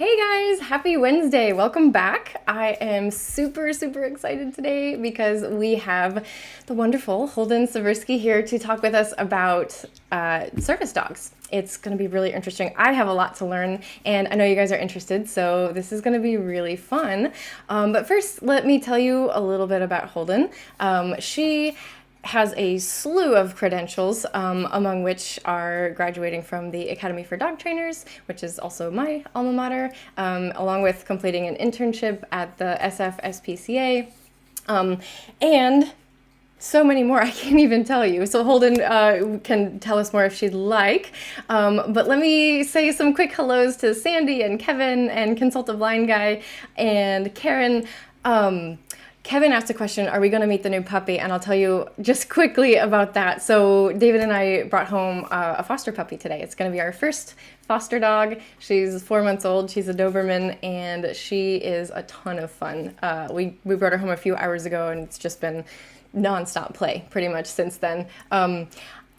Hey guys, happy Wednesday. Welcome back. I am super excited today because we have the wonderful Holden Svirsky here to talk with us about service dogs. It's going to be really interesting. I have a lot to learn, and I know you guys are interested, so this is going to be really fun. But first, let me tell you a little bit about Holden. She has a slew of credentials, among which are graduating from the Academy for Dog Trainers, which is also my alma mater, along with completing an internship at the SFSPCA, and so many more I can't even tell you. So Holden can tell us more if she'd like. But let me say some quick hellos to Sandy and Kevin and Consultative Line Guy and Karen. Kevin asked a question, are we going to meet the new puppy? And I'll tell you just quickly about that. So David and I brought home a foster puppy today. It's going to be our first foster dog. She's 4 months old. She's a Doberman, and she is a ton of fun. We brought her home a few hours ago, and it's just been nonstop play pretty much since then.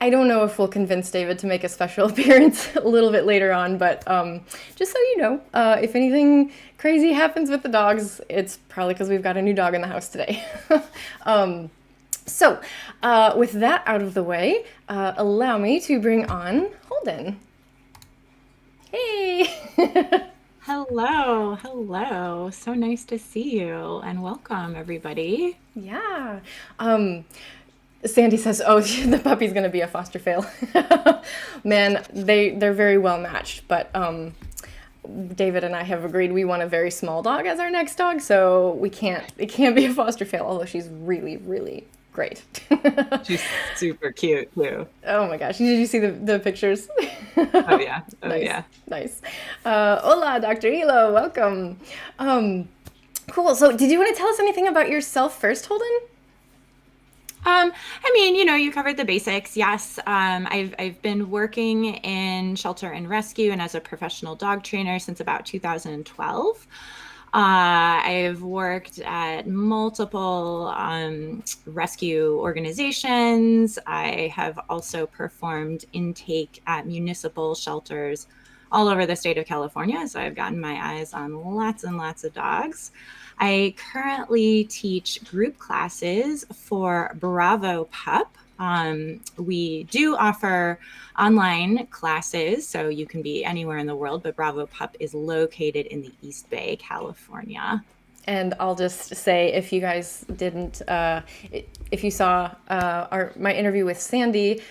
I don't know if we'll convince David to make a special appearance a little bit later on, but just so you know, if anything crazy happens with the dogs, it's probably because we've got a new dog in the house today. So with that out of the way, allow me to bring on Holden. Hey! Hello. So nice to see you and welcome everybody. Yeah. Sandy says, "Oh, the puppy's gonna be a foster fail." Man, they're very well matched, but David and I have agreed we want a very small dog as our next dog, so it can't be a foster fail. Although she's really great. She's super cute too. Oh my gosh, did you see the pictures? Oh yeah. Oh Nice, yeah. nice. Hola, Dr. Elo, welcome. Cool. So, did you want to tell us anything about yourself first, Holden? You covered the basics. Yes. I've been working in shelter and rescue and as a professional dog trainer since about 2012. I've worked at multiple rescue organizations. I have also performed intake at municipal shelters all over the state of California. So I've gotten my eyes on lots and lots of dogs. I currently teach group classes for Bravo Pup. We do offer online classes, so you can be anywhere in the world, but Bravo Pup is located in the East Bay, California. And I'll just say, if you guys didn't, if you saw my interview with Sandy,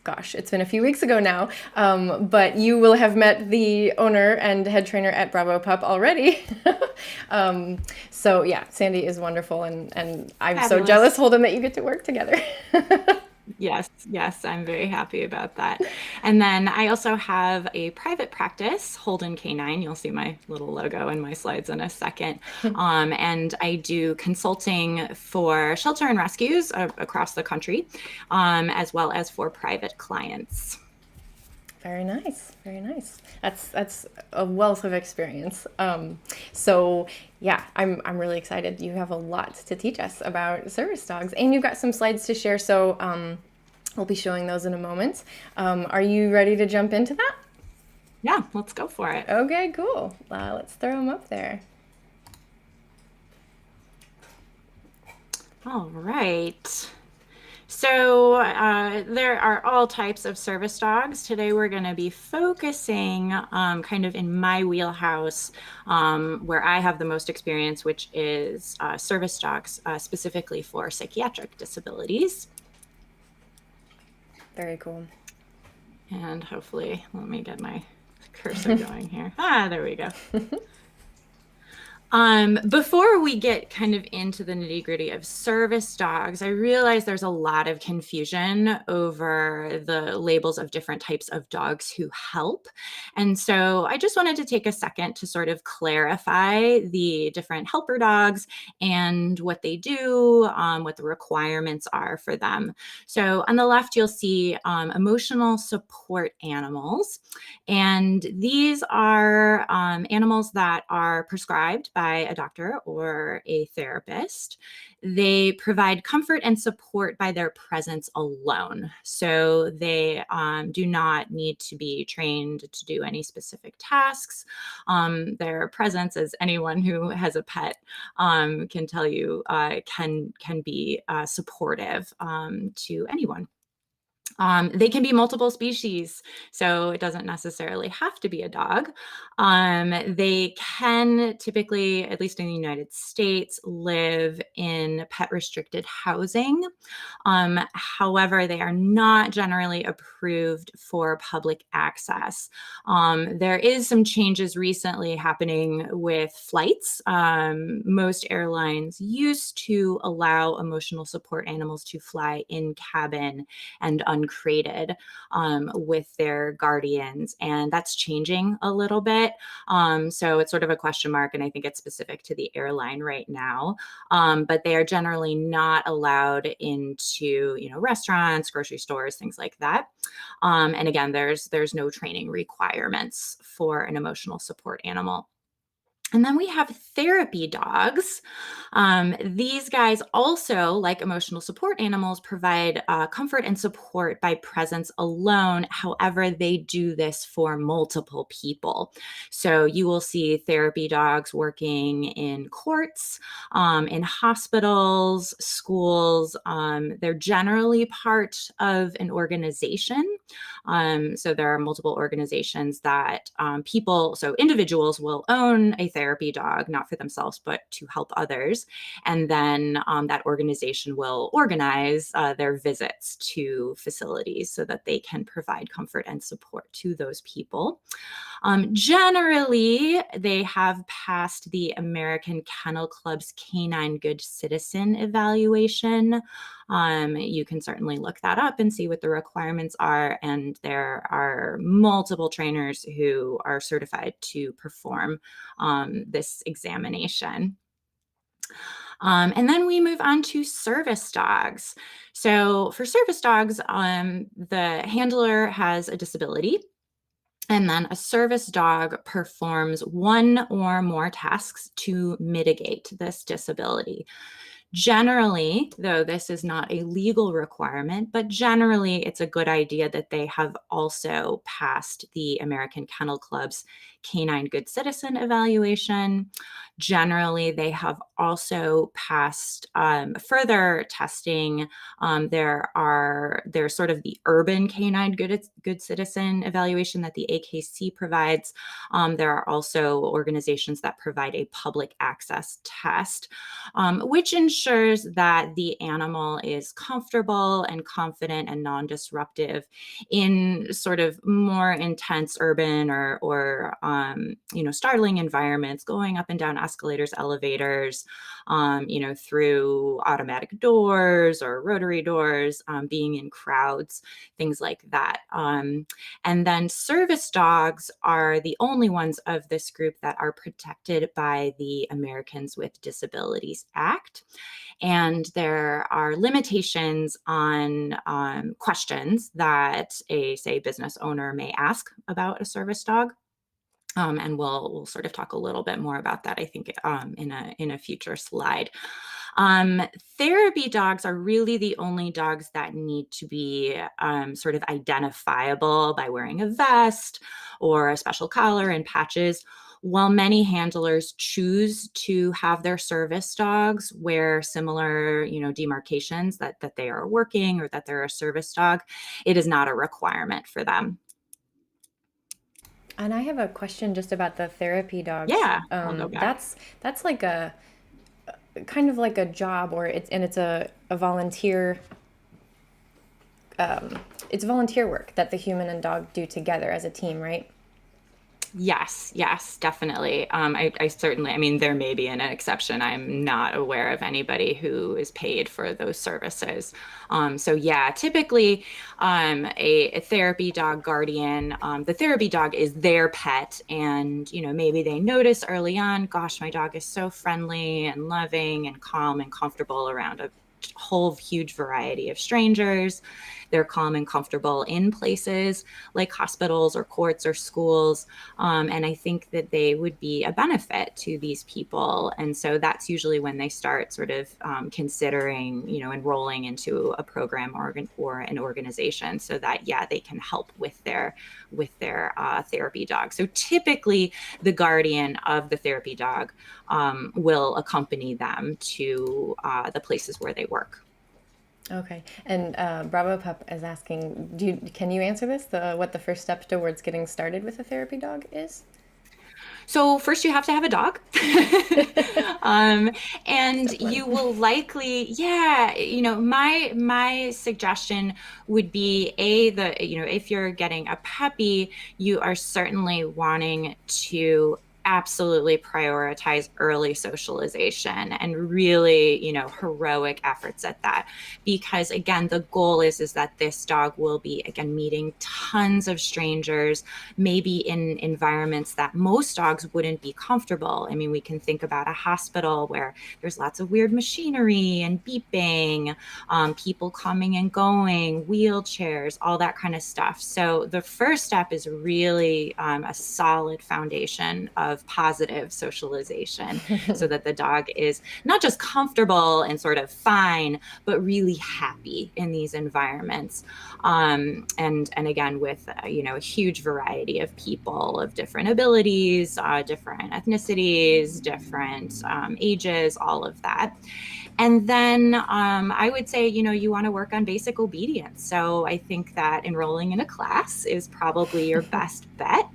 gosh, it's been a few weeks ago now, but you will have met the owner and head trainer at Bravo Pup already. So yeah, Sandy is wonderful, and I'm so Fabulous. jealous, Holden, that you get to work together. Yes, I'm very happy about that. And then I also have a private practice, Holden K9. You'll see my little logo in my slides in a second. And I do consulting for shelter and rescues across the country, as well as for private clients. Very nice, very nice. That's a wealth of experience. So yeah, I'm really excited. You have a lot to teach us about service dogs, and you've got some slides to share. So we'll be showing those in a moment. Are you ready to jump into that? Yeah, let's go for it. Okay, cool. Let's throw them up there. All right. So there are all types of service dogs. Today we're going to be focusing kind of in my wheelhouse where I have the most experience, which is service dogs specifically for psychiatric disabilities. Very cool. And hopefully, let me get my cursor going here. There we go. Before we get kind of into the nitty-gritty of service dogs, I realize there's a lot of confusion over the labels of different types of dogs who help. And so I just wanted to take a second to sort of clarify the different helper dogs and what they do, what the requirements are for them. So on the left, you'll see emotional support animals. And these are animals that are prescribed by by a doctor or a therapist. They provide comfort and support by their presence alone. So they do not need to be trained to do any specific tasks. Their presence, as anyone who has a pet can tell you, can be supportive to anyone. They can be multiple species, so it doesn't necessarily have to be a dog. They can typically, at least in the United States, live in pet restricted housing. However, they are not generally approved for public access. There is some changes recently happening with flights. Most airlines used to allow emotional support animals to fly in cabin and uncrated with their guardians, and that's changing a little bit. So it's sort of a question mark, and I think it's specific to the airline right now. But they are generally not allowed into, restaurants, grocery stores, things like that. And again, there's no training requirements for an emotional support animal. And then we have therapy dogs. These guys also, like emotional support animals, provide comfort and support by presence alone. However, they do this for multiple people. So you will see therapy dogs working in courts, in hospitals, schools. They're generally part of an organization. So there are multiple organizations that individuals will own a therapy dog, not for themselves, but to help others. And then that organization will organize their visits to facilities so that they can provide comfort and support to those people. Generally, they have passed the American Kennel Club's Canine Good Citizen evaluation. You can certainly look that up and see what the requirements are. And there are multiple trainers who are certified to perform this examination. And then we move on to service dogs. So for service dogs, the handler has a disability. And then a service dog performs one or more tasks to mitigate this disability. Generally, though this is not a legal requirement, but generally it's a good idea that they have also passed the American Kennel Club's Canine Good Citizen evaluation. Generally, they have also passed further testing. There's sort of the urban Canine Good Citizen evaluation that the AKC provides. There are also organizations that provide a public access test, which ensures that the animal is comfortable and confident and non-disruptive in sort of more intense urban or startling environments, going up and down escalators, elevators, through automatic doors or rotary doors, being in crowds, things like that. And then service dogs are the only ones of this group that are protected by the Americans with Disabilities Act. And there are limitations on questions that a business owner may ask about a service dog. And we'll sort of talk a little bit more about that, I think, in a future slide. Therapy dogs are really the only dogs that need to be sort of identifiable by wearing a vest or a special collar and patches. While many handlers choose to have their service dogs wear similar, demarcations that they are working or that they're a service dog, it is not a requirement for them. And I have a question just about the therapy dogs. Yeah, I'll go back. That's like a kind of like a job, or it's a volunteer. It's volunteer work that the human and dog do together as a team, right? Yes, definitely. I certainly, there may be an exception. I'm not aware of anybody who is paid for those services. So yeah, typically a therapy dog guardian, the therapy dog is their pet, and maybe they notice early on, gosh, my dog is so friendly and loving and calm and comfortable around a whole huge variety of strangers. they're calm and comfortable in places like hospitals or courts or schools. And I think that they would be a benefit to these people. And so that's usually when they start sort of considering, enrolling into a program or an organization, so that, yeah, they can help with their therapy dog. So typically the guardian of the therapy dog will accompany them to the places where they work. Okay. And Bravo Pup is asking, can you answer this? What the first step towards getting started with a therapy dog is? So first you have to have a dog. um, and you will likely, yeah, my suggestion would be if you're getting a puppy, you are certainly wanting to absolutely prioritize early socialization and really, heroic efforts at that. Because again, the goal is that this dog will be, again, meeting tons of strangers, maybe in environments that most dogs wouldn't be comfortable. I mean, we can think about a hospital where there's lots of weird machinery and beeping, people coming and going, wheelchairs, all that kind of stuff. So the first step is really a solid foundation of positive socialization so that the dog is not just comfortable and sort of fine, but really happy in these environments. And again, with a huge variety of people of different abilities, different ethnicities, different ages, all of that. And then I would say, you want to work on basic obedience. So I think that enrolling in a class is probably your best bet.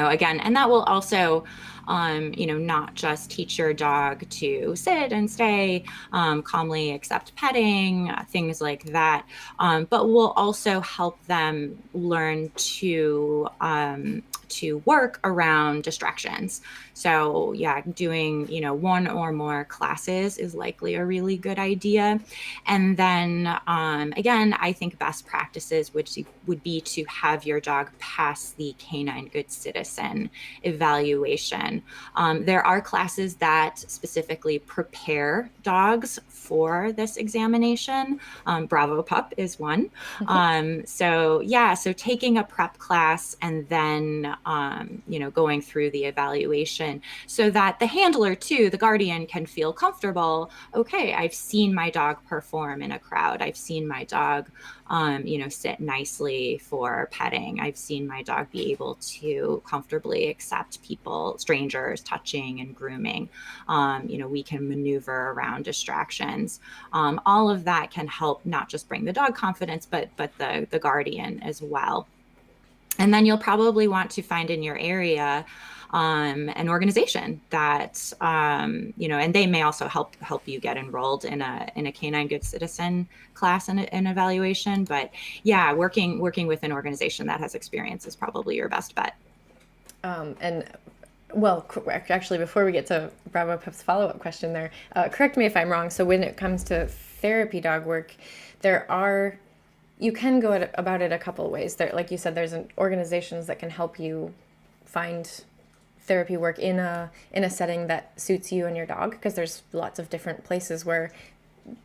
Again, and that will also, not just teach your dog to sit and stay, calmly accept petting, things like that, but will also help them learn to work around distractions. So yeah, doing, one or more classes is likely a really good idea. And then, again, I think best practices would be to have your dog pass the Canine Good Citizen evaluation. There are classes that specifically prepare dogs for this examination. Bravo Pup is one. So taking a prep class and then, going through the evaluation so that the handler too, the guardian, can feel comfortable. Okay, I've seen my dog perform in a crowd. I've seen my dog, sit nicely for petting. I've seen my dog be able to comfortably accept people, strangers, touching and grooming. We can maneuver around distractions. All of that can help not just bring the dog confidence, but the guardian as well. And then you'll probably want to find in your area an organization that, and they may also help you get enrolled in a Canine Good Citizen class and an evaluation. But yeah, working with an organization that has experience is probably your best bet. Actually, before we get to Bravo Pup's follow-up question there, correct me if I'm wrong. So when it comes to therapy dog work, you can go about it a couple of ways. There, like you said, there's organizations that can help you find therapy work in a setting that suits you and your dog, because there's lots of different places where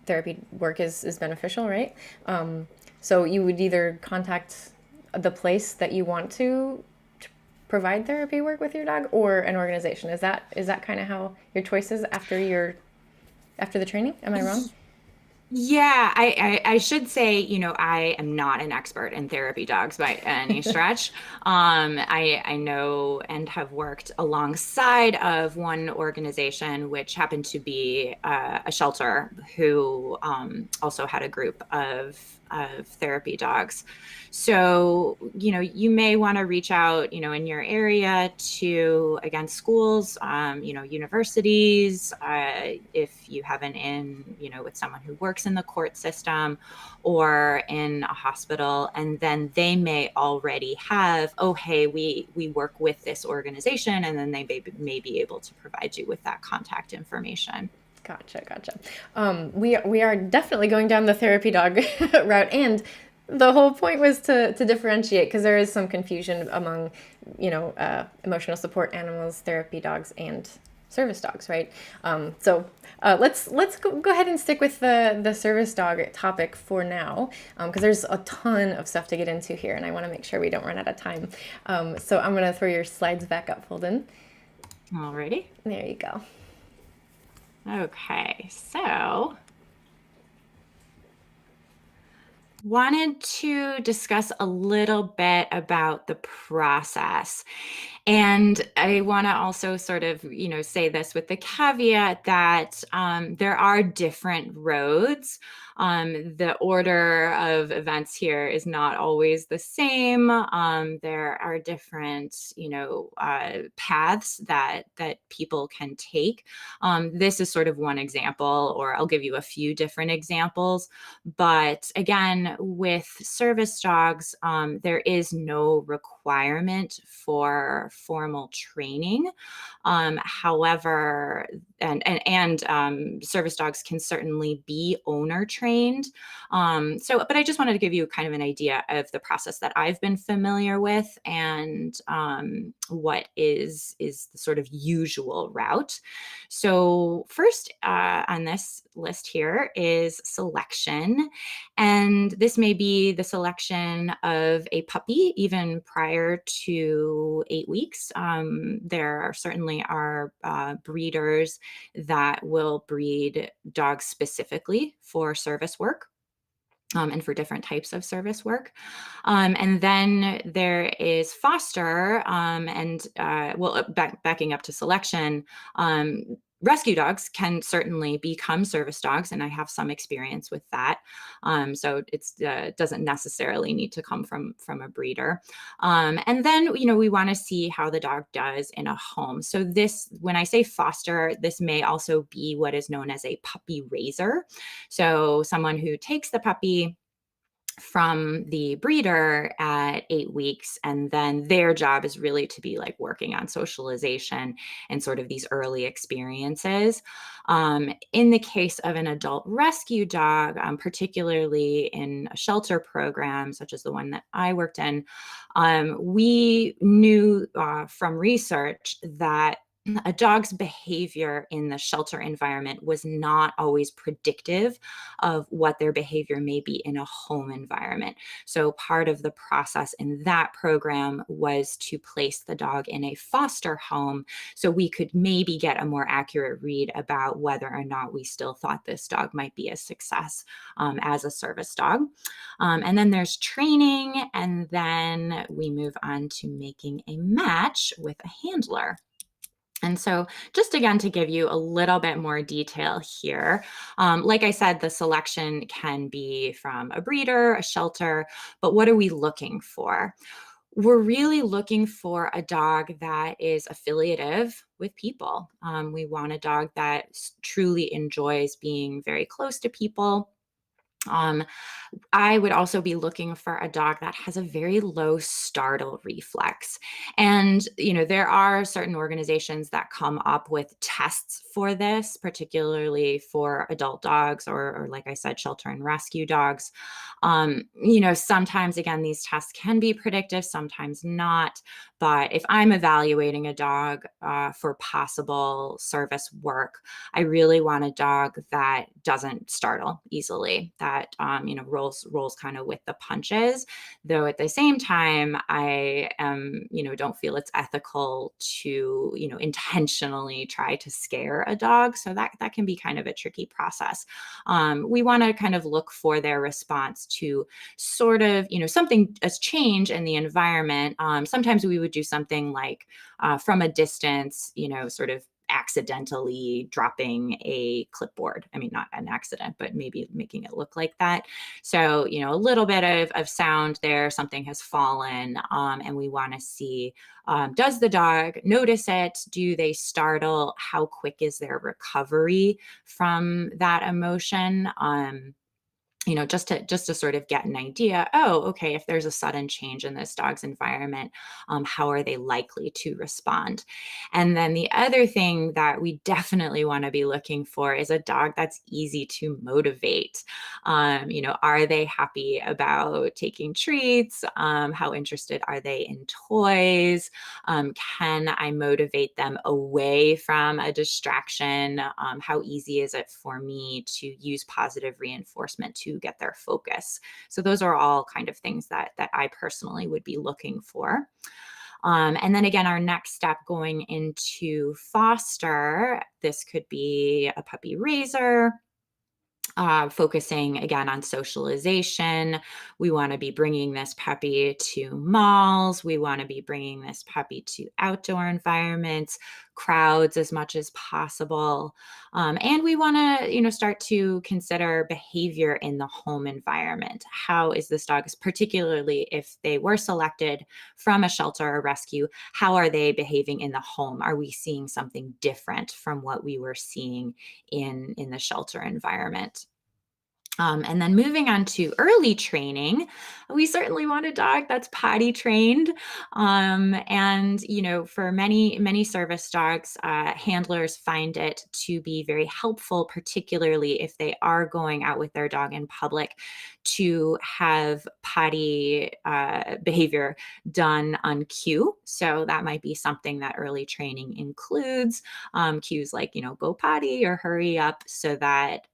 therapy work is beneficial, right? So you would either contact the place that you want to provide therapy work with your dog, or an organization. Is that kind of how your choices after the training? Am I wrong? Yeah, I should say, I am not an expert in therapy dogs by any stretch. I know and have worked alongside of one organization, which happened to be a shelter, who also had a group of therapy dogs. So, you may want to reach out, in your area to, again, schools, universities, if you have an in, with someone who works in the court system or in a hospital. And then they may already have, oh, hey, we work with this organization, and then they may be able to provide you with that contact information. Gotcha. We are definitely going down the therapy dog route, and the whole point was to differentiate, because there is some confusion among, emotional support animals, therapy dogs, and service dogs, right? Let's go ahead and stick with the service dog topic for now, because there's a ton of stuff to get into here, and I want to make sure we don't run out of time. So I'm going to throw your slides back up, Holden. Alrighty. There you go. Okay, so wanted to discuss a little bit about the process. And I want to also sort of, say this with the caveat that there are different roads. The order of events here is not always the same. There are different, paths that people can take. This is sort of one example, or I'll give you a few different examples. But again, with service dogs, there is no requirement for formal training. However, service dogs can certainly be owner trained. But I just wanted to give you kind of an idea of the process that I've been familiar with and what is the sort of usual route. So first on this list here is selection. And this may be the selection of a puppy even prior to 8 weeks. There certainly are breeders that will breed dogs specifically for service work. And for different types of service work. And then there is foster, backing up to selection, rescue dogs can certainly become service dogs, and I have some experience with that. So it doesn't necessarily need to come from a breeder. And then, we want to see how the dog does in a home. So when I say foster, this may also be what is known as a puppy raiser. So someone who takes the puppy from the breeder at 8 weeks, and then their job is really to be like working on socialization and sort of these early experiences. In the case of an adult rescue dog, particularly in a shelter program such as the one that I worked in, we knew from research that a dog's behavior in the shelter environment was not always predictive of what their behavior may be in a home environment. So part of the process in that program was to place the dog in a foster home so we could maybe get a more accurate read about whether or not we still thought this dog might be a success as a service dog. And then there's training, and then we move on to making a match with a handler. And so just again, to give you a little bit more detail here, like I said, the selection can be from a breeder, a shelter, but what are we looking for? We're really looking for a dog that is affiliative with people. We want a dog that truly enjoys being very close to people. I would also be looking for a dog that has a very low startle reflex. And, there are certain organizations that come up with tests for this, particularly for adult dogs or like I said, shelter and rescue dogs. Sometimes, again, these tests can be predictive, sometimes not. But if I'm evaluating a dog for possible service work, I really want a dog that doesn't startle easily, that rolls kind of with the punches. Though at the same time, I don't feel it's ethical to intentionally try to scare a dog. So that can be kind of a tricky process. We want to kind of look for their response to sort of a change in the environment. Sometimes we would do something like from a distance, sort of accidentally dropping a clipboard. I mean, not an accident, but maybe making it look like that. So, a little bit of sound there, something has fallen, and we want to see, does the dog notice it? Do they startle? How quick is their recovery from that emotion? just to sort of get an idea. Oh, okay, if there's a sudden change in this dog's environment, how are they likely to respond? And then the other thing that we definitely want to be looking for is a dog that's easy to motivate. Are they happy about taking treats? How interested are they in toys? Can I motivate them away from a distraction? How easy is it for me to use positive reinforcement to get their focus? So those are all kind of things that I personally would be looking for. And then again, our next step going into foster, this could be a puppy raiser, focusing again on socialization. We want to be bringing this puppy to malls. We want to be bringing this puppy to outdoor environments, crowds as much as possible. And we want to, start to consider behavior in the home environment. How is this dog, particularly if they were selected from a shelter or rescue, how are they behaving in the home? Are we seeing something different from what we were seeing in the shelter environment? And then moving on to early training, we certainly want a dog that's potty trained. And, for many service dogs, handlers find it to be very helpful, particularly if they are going out with their dog in public, to have potty behavior done on cue. So that might be something that early training includes. Cues like, go potty or hurry up, so that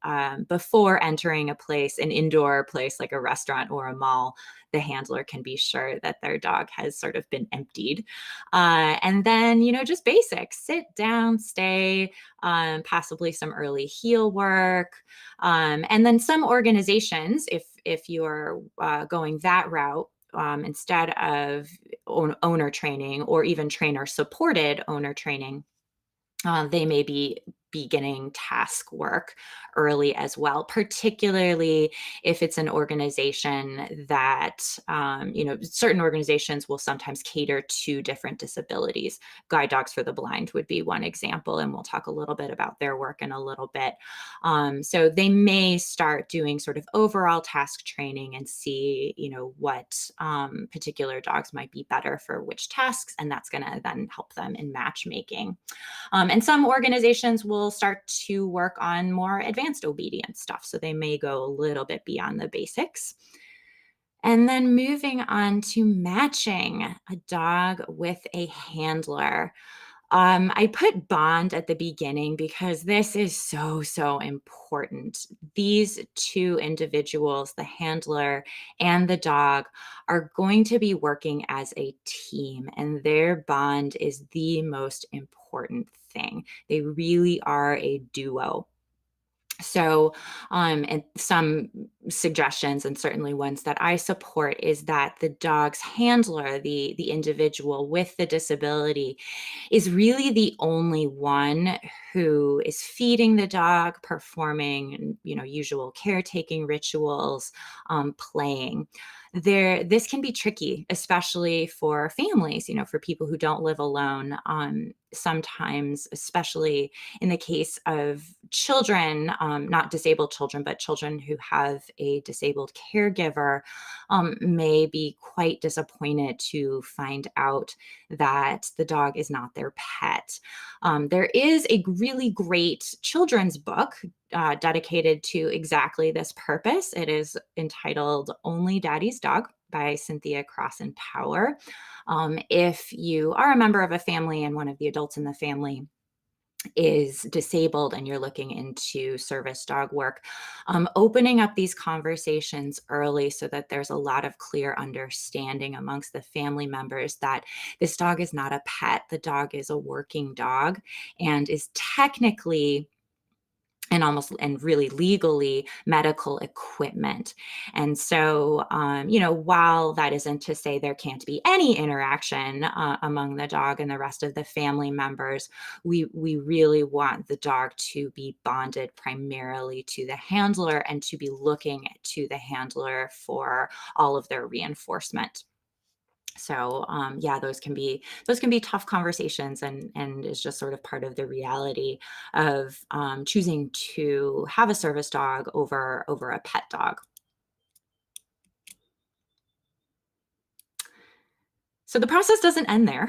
before entering a place, an indoor place like a restaurant or a mall, the handler can be sure that their dog has sort of been emptied. And then, just basics, sit down, stay, possibly some early heel work. And then some organizations, if you're going that route, instead of owner training or even trainer supported owner training, they may be beginning task work early as well, particularly if it's an organization that, certain organizations will sometimes cater to different disabilities. Guide Dogs for the Blind would be one example, and we'll talk a little bit about their work in a little bit. So they may start doing sort of overall task training and see, what particular dogs might be better for which tasks, and that's going to then help them in matchmaking. And some organizations will start to work on more advanced obedience stuff. So they may go a little bit beyond the basics. And then moving on to matching a dog with a handler. I put bond at the beginning because this is so, so important. These two individuals, the handler and the dog, are going to be working as a team, and their bond is the most important thing. They really are a duo. So, and some suggestions, and certainly ones that I support, is that the dog's handler, the individual with the disability, is really the only one who is feeding the dog, performing, usual caretaking rituals, playing. This can be tricky, especially for families, for people who don't live alone. Sometimes, especially in the case of children, not disabled children, but children who have a disabled caregiver, may be quite disappointed to find out that the dog is not their pet. There is a really great children's book dedicated to exactly this purpose. It is entitled Only Daddy's Dog by Cynthia Crossan Power. If you are a member of a family and one of the adults in the family is disabled and you're looking into service dog work, opening up these conversations early so that there's a lot of clear understanding amongst the family members that this dog is not a pet. The dog is a working dog and is technically and really legally medical equipment. And so, while that isn't to say there can't be any interaction among the dog and the rest of the family members, we really want the dog to be bonded primarily to the handler and to be looking to the handler for all of their reinforcement. So those can be tough conversations, and is just sort of part of the reality of choosing to have a service dog over a pet dog. So the process doesn't end there.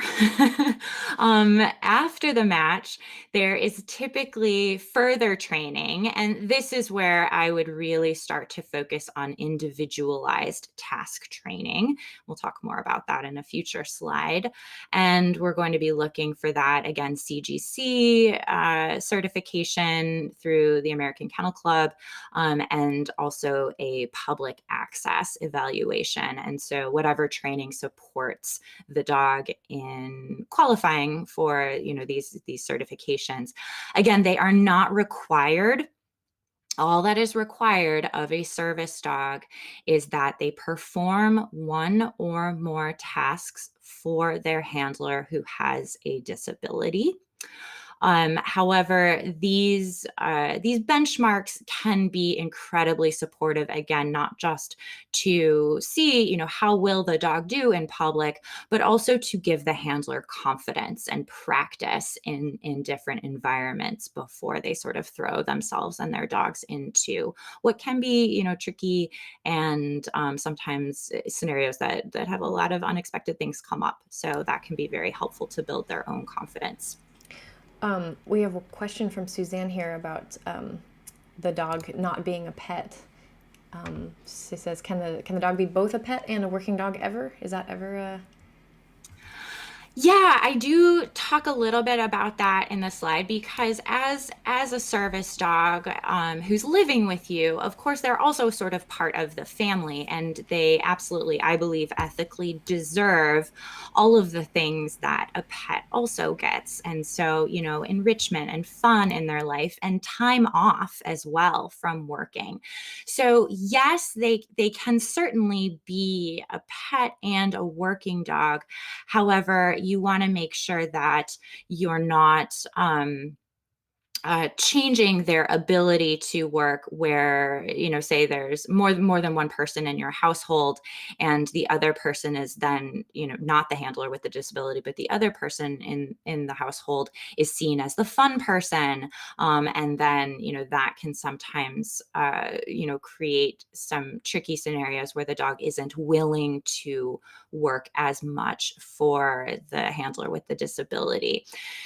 After the match, there is typically further training, and this is where I would really start to focus on individualized task training. We'll talk more about that in a future slide. And we're going to be looking for that, again, CGC certification through the American Kennel Club, and also a public access evaluation. And so whatever training supports the dog in qualifying for, these certifications. Again, they are not required. All that is required of a service dog is that they perform one or more tasks for their handler who has a disability. However, these benchmarks can be incredibly supportive, again, not just to see, how will the dog do in public, but also to give the handler confidence and practice in different environments before they sort of throw themselves and their dogs into what can be, tricky and sometimes scenarios that have a lot of unexpected things come up. So that can be very helpful to build their own confidence. We have a question from Suzanne here about the dog not being a pet. She says, can the dog be both a pet and a working dog ever? Is that ever Yeah, I do talk a little bit about that in the slide because as a service dog who's living with you, of course, they're also sort of part of the family, and they absolutely, I believe, ethically deserve all of the things that a pet also gets. And so, enrichment and fun in their life and time off as well from working. So yes, they can certainly be a pet and a working dog. However, you want to make sure that you're not changing their ability to work where, say there's more than one person in your household and the other person is then, not the handler with the disability, but the other person in the household is seen as the fun person. And then, that can sometimes, create some tricky scenarios where the dog isn't willing to work as much for the handler with the disability.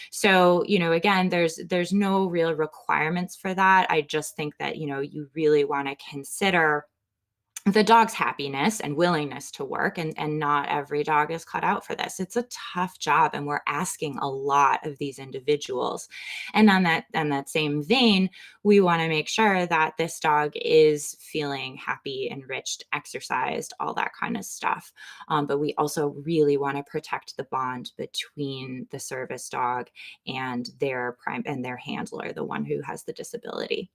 So, again, there's no real requirements for that. I just think that, you really want to consider the dog's happiness and willingness to work, and not every dog is cut out for this. It's a tough job, and we're asking a lot of these individuals. And on that same vein, we want to make sure that this dog is feeling happy, enriched, exercised, all that kind of stuff. But we also really want to protect the bond between the service dog and their handler, the one who has the disability.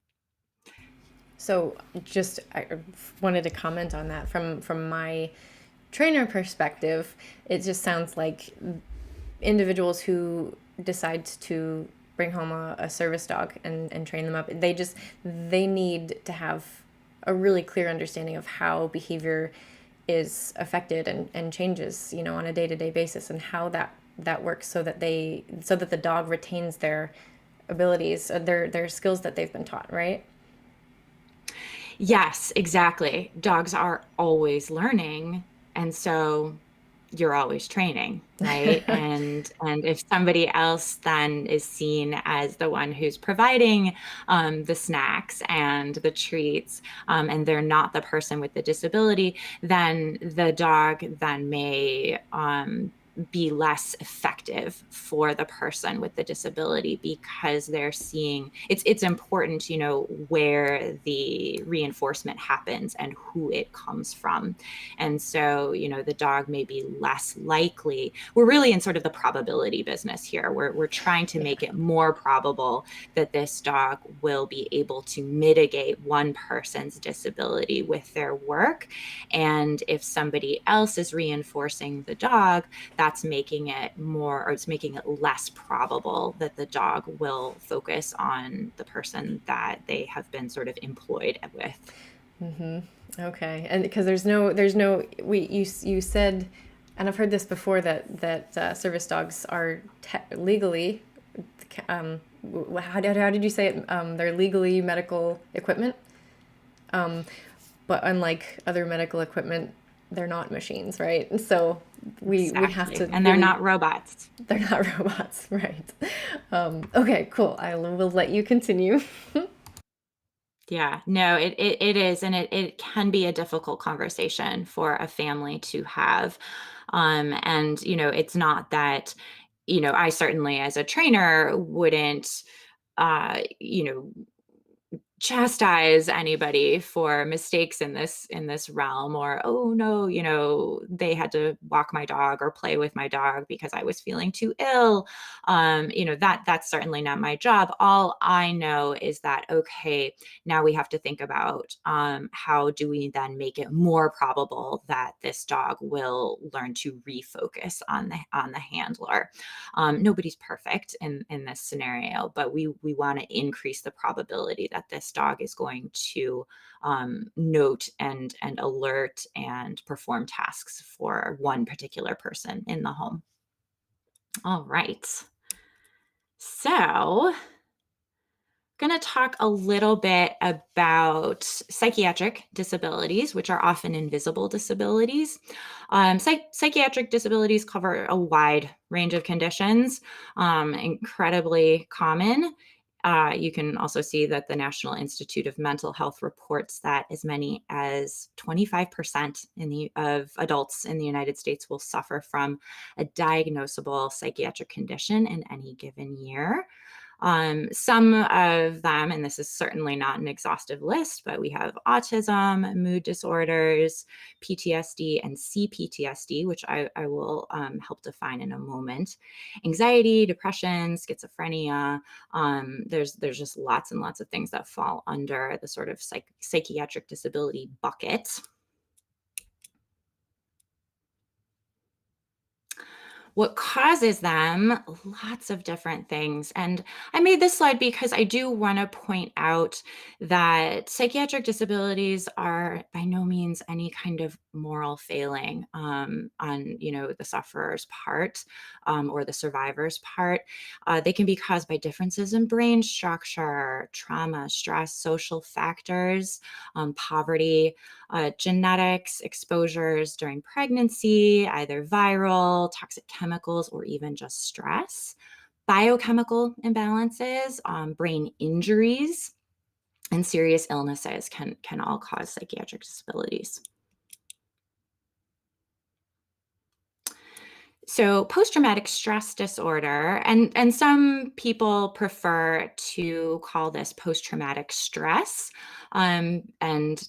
So just I wanted to comment on that from my trainer perspective. It just sounds like individuals who decide to bring home a service dog and train them up, they need to have a really clear understanding of how behavior is affected and changes, on a day-to-day basis, and how that works so that the dog retains their abilities, their skills that they've been taught, right? Yes, exactly. Dogs are always learning, and so you're always training, right? And if somebody else then is seen as the one who's providing the snacks and the treats, and they're not the person with the disability, then the dog then may be less effective for the person with the disability, because they're seeing it's important, where the reinforcement happens and who it comes from. And so, the dog may be less likely. We're really in sort of the probability business here. We're trying to make it more probable that this dog will be able to mitigate one person's disability with their work. And if somebody else is reinforcing the dog, that's making it less probable that the dog will focus on the person that they have been sort of employed with. Mm-hmm. Okay, and because you said, and I've heard this before, that service dogs are legally, how did you say it? They're legally medical equipment, but unlike other medical equipment, they're not machines, right? And so we have to Exactly. And they're really, not robots. they're not robots, right? Okay, cool. I will let you continue. Yeah, no, it is, and it can be a difficult conversation for a family to have. And it's not that, I certainly as a trainer wouldn't, uh, you know, chastise anybody for mistakes in this realm, or oh no, they had to walk my dog or play with my dog because I was feeling too ill. That's certainly not my job. All I know is that, okay, now we have to think about, how do we then make it more probable that this dog will learn to refocus on the handler. Nobody's perfect in this scenario, but we want to increase the probability that this dog is going to, note and alert and perform tasks for one particular person in the home. All right. So, going to talk a little bit about psychiatric disabilities, which are often invisible disabilities. Psychiatric disabilities cover a wide range of conditions, incredibly common. You can also see that the National Institute of Mental Health reports that as many as 25% of adults in the United States will suffer from a diagnosable psychiatric condition in any given year. Some of them, and this is certainly not an exhaustive list, but we have autism, mood disorders, PTSD, and CPTSD, which I will help define in a moment. Anxiety, depression, schizophrenia. There's just lots and lots of things that fall under the sort of psychiatric disability bucket. What causes them? Lots of different things. And I made this slide because I do want to point out that psychiatric disabilities are by no means any kind of moral failing, on the sufferer's part, or the survivor's part. They can be caused by differences in brain structure, trauma, stress, social factors, poverty, genetics, exposures during pregnancy, either viral, toxic chemicals, or even just stress, biochemical imbalances, brain injuries, and serious illnesses can all cause psychiatric disabilities. So post-traumatic stress disorder, and some people prefer to call this post-traumatic stress, and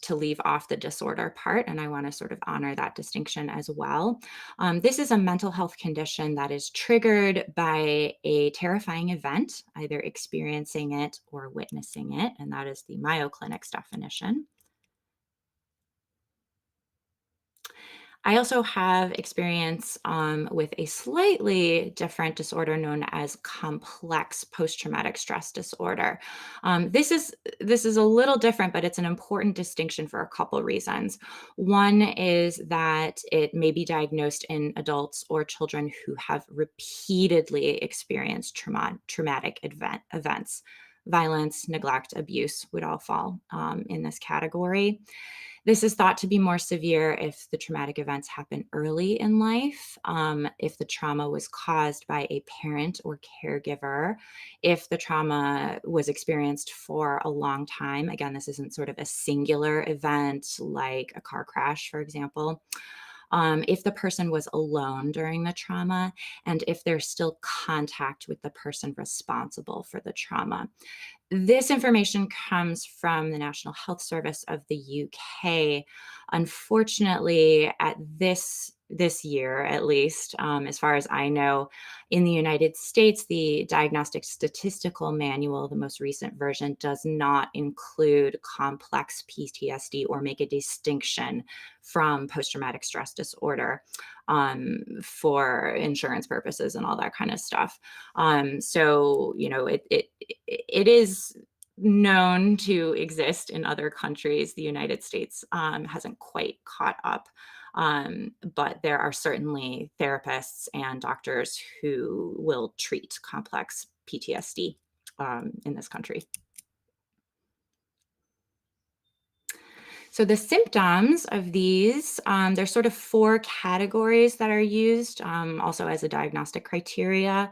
to leave off the disorder part. And I want to sort of honor that distinction as well. This is a mental health condition that is triggered by a terrifying event, either experiencing it or witnessing it, and that is the Mayo Clinic's definition. I also have experience, with a slightly different disorder known as complex post-traumatic stress disorder. This is a little different, but it's an important distinction for a couple reasons. One is that it may be diagnosed in adults or children who have repeatedly experienced traumatic events. Violence, neglect, abuse would all fall, in this category. This is thought to be more severe if the traumatic events happen early in life, if the trauma was caused by a parent or caregiver, if the trauma was experienced for a long time. Again, this isn't sort of a singular event like a car crash, for example. If the person was alone during the trauma, and if there's still contact with the person responsible for the trauma. This information comes from the National Health Service of the UK. Unfortunately, at this year, at least, as far as I know, in the United States, the Diagnostic Statistical Manual, the most recent version, does not include complex PTSD or make a distinction from post-traumatic stress disorder, for insurance purposes and all that kind of stuff. So it is known to exist in other countries. The United States, hasn't quite caught up. But there are certainly therapists and doctors who will treat complex PTSD, in this country. So the symptoms of these, there's sort of four categories that are used also as a diagnostic criteria.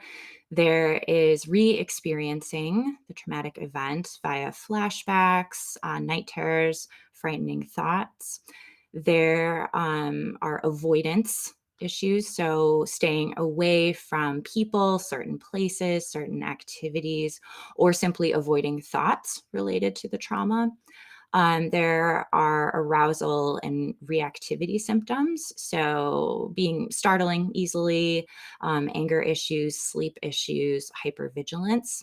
There is re-experiencing the traumatic event via flashbacks, night terrors, frightening thoughts. There are avoidance issues, so staying away from people, certain places, certain activities, or simply avoiding thoughts related to the trauma. There are arousal and reactivity symptoms, so being startling easily, anger issues, sleep issues, hypervigilance.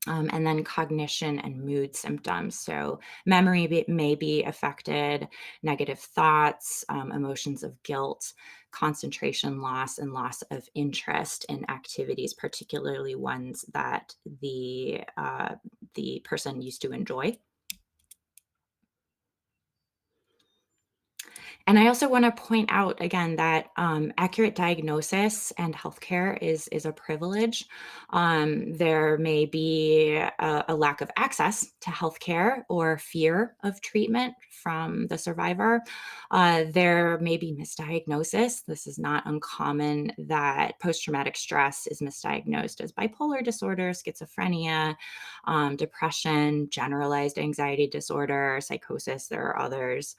And then cognition and mood symptoms. So memory may be affected, negative thoughts, emotions of guilt, concentration loss, and loss of interest in activities, particularly ones that the person used to enjoy. And I also want to point out again that accurate diagnosis and healthcare is a privilege. There may be a lack of access to healthcare or fear of treatment from the survivor. There may be misdiagnosis. This is not uncommon that post-traumatic stress is misdiagnosed as bipolar disorder, schizophrenia, depression, generalized anxiety disorder, psychosis. There are others.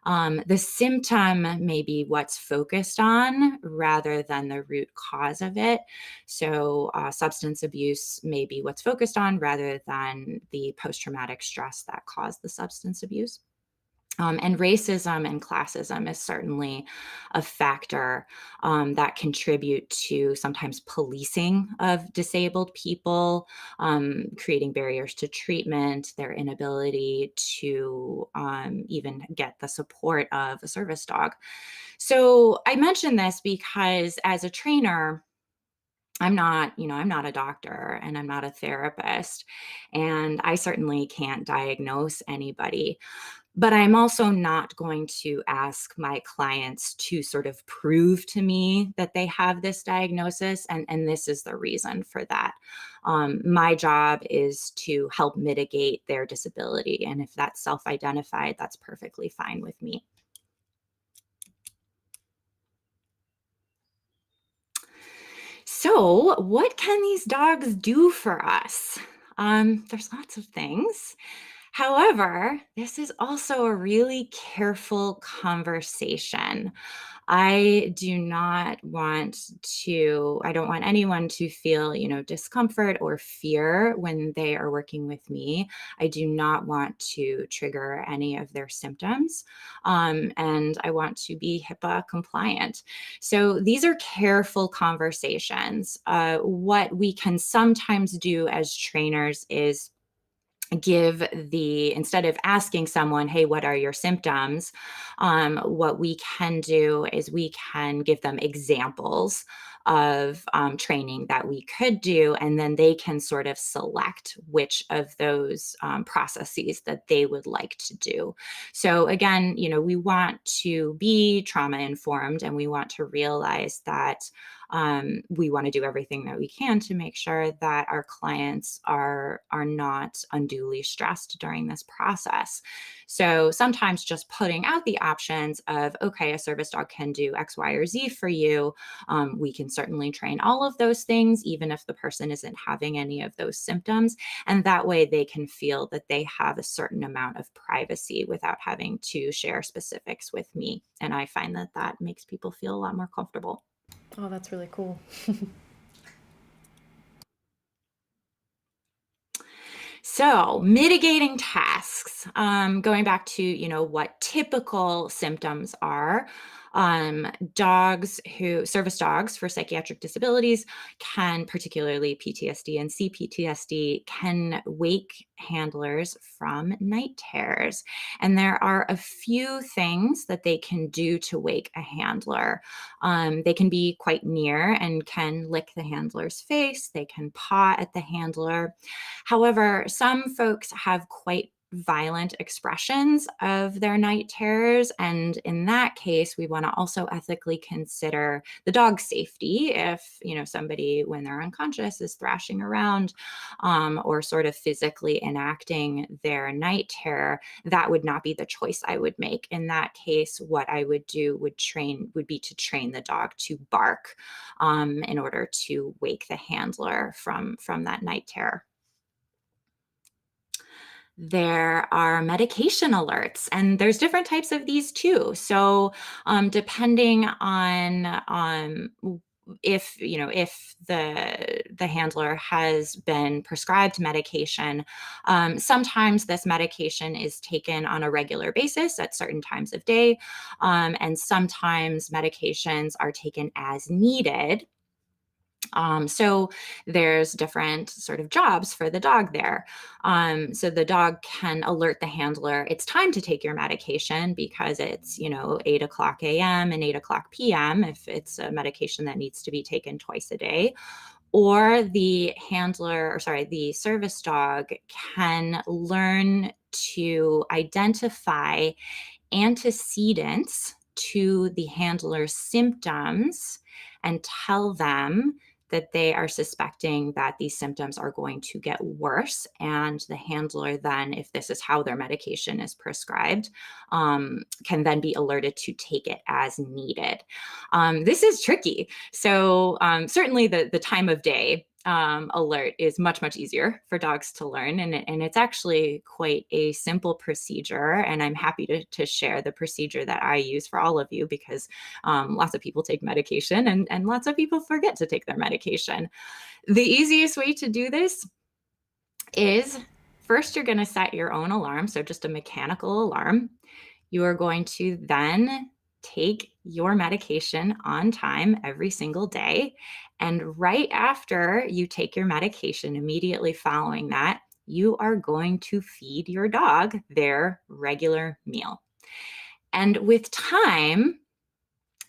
The symptom may be what's focused on rather than the root cause of it. So, substance abuse may be what's focused on rather than the post traumatic stress that caused the substance abuse. And racism and classism is certainly a factor that contribute to sometimes policing of disabled people, creating barriers to treatment, their inability to even get the support of a service dog. So I mention this because as a trainer, I'm not a doctor and I'm not a therapist, and I certainly can't diagnose anybody. But I'm also not going to ask my clients to sort of prove to me that they have this diagnosis, and this is the reason for that. My job is to help mitigate their disability, and if that's self-identified, that's perfectly fine with me. So, what can these dogs do for us? There's lots of things. However, this is also a really careful conversation. I don't want anyone to feel, discomfort or fear when they are working with me. I do not want to trigger any of their symptoms. And I want to be HIPAA compliant. So these are careful conversations. What we can sometimes do as trainers is instead of asking someone, hey, what are your symptoms? What we can do is we can give them examples of training that we could do, and then they can sort of select which of those processes that they would like to do. So again, we want to be trauma informed, and we want to realize that we want to do everything that we can to make sure that our clients are not unduly stressed during this process. So sometimes just putting out the options of, okay, a service dog can do X, Y, or Z for you. We can certainly train all of those things, even if the person isn't having any of those symptoms. And that way they can feel that they have a certain amount of privacy without having to share specifics with me. And I find that that makes people feel a lot more comfortable. Oh, that's really cool. So mitigating tasks, going back to, what typical symptoms are. Service dogs for psychiatric disabilities can, particularly PTSD and CPTSD, can wake handlers from night terrors. And there are a few things that they can do to wake a handler. They can be quite near and can lick the handler's face. They can paw at the handler. However, some folks have quite violent expressions of their night terrors. And in that case, we want to also ethically consider the dog's safety. If, somebody, when they're unconscious, is thrashing around or sort of physically enacting their night terror, that would not be the choice I would make. In that case, what I would do would be to train the dog to bark in order to wake the handler from that night terror. There are medication alerts, and there's different types of these too. So depending on if the handler has been prescribed medication, sometimes this medication is taken on a regular basis at certain times of day, and sometimes medications are taken as needed. So there's different sort of jobs for the dog there. So the dog can alert the handler, it's time to take your medication, because it's, 8 o'clock a.m. and 8 o'clock p.m. if it's a medication that needs to be taken twice a day. Or the the service dog can learn to identify antecedents to the handler's symptoms and tell them that they are suspecting that these symptoms are going to get worse. And the handler then, if this is how their medication is prescribed, can then be alerted to take it as needed. This is tricky. So certainly the time of day alert is much, much easier for dogs to learn. And it's actually quite a simple procedure. And I'm happy to share the procedure that I use for all of you, because lots of people take medication and lots of people forget to take their medication. The easiest way to do this is, first, you're going to set your own alarm. So just a mechanical alarm. You are going to then take your medication on time every single day. And right after you take your medication, immediately following that, you are going to feed your dog their regular meal. And with time,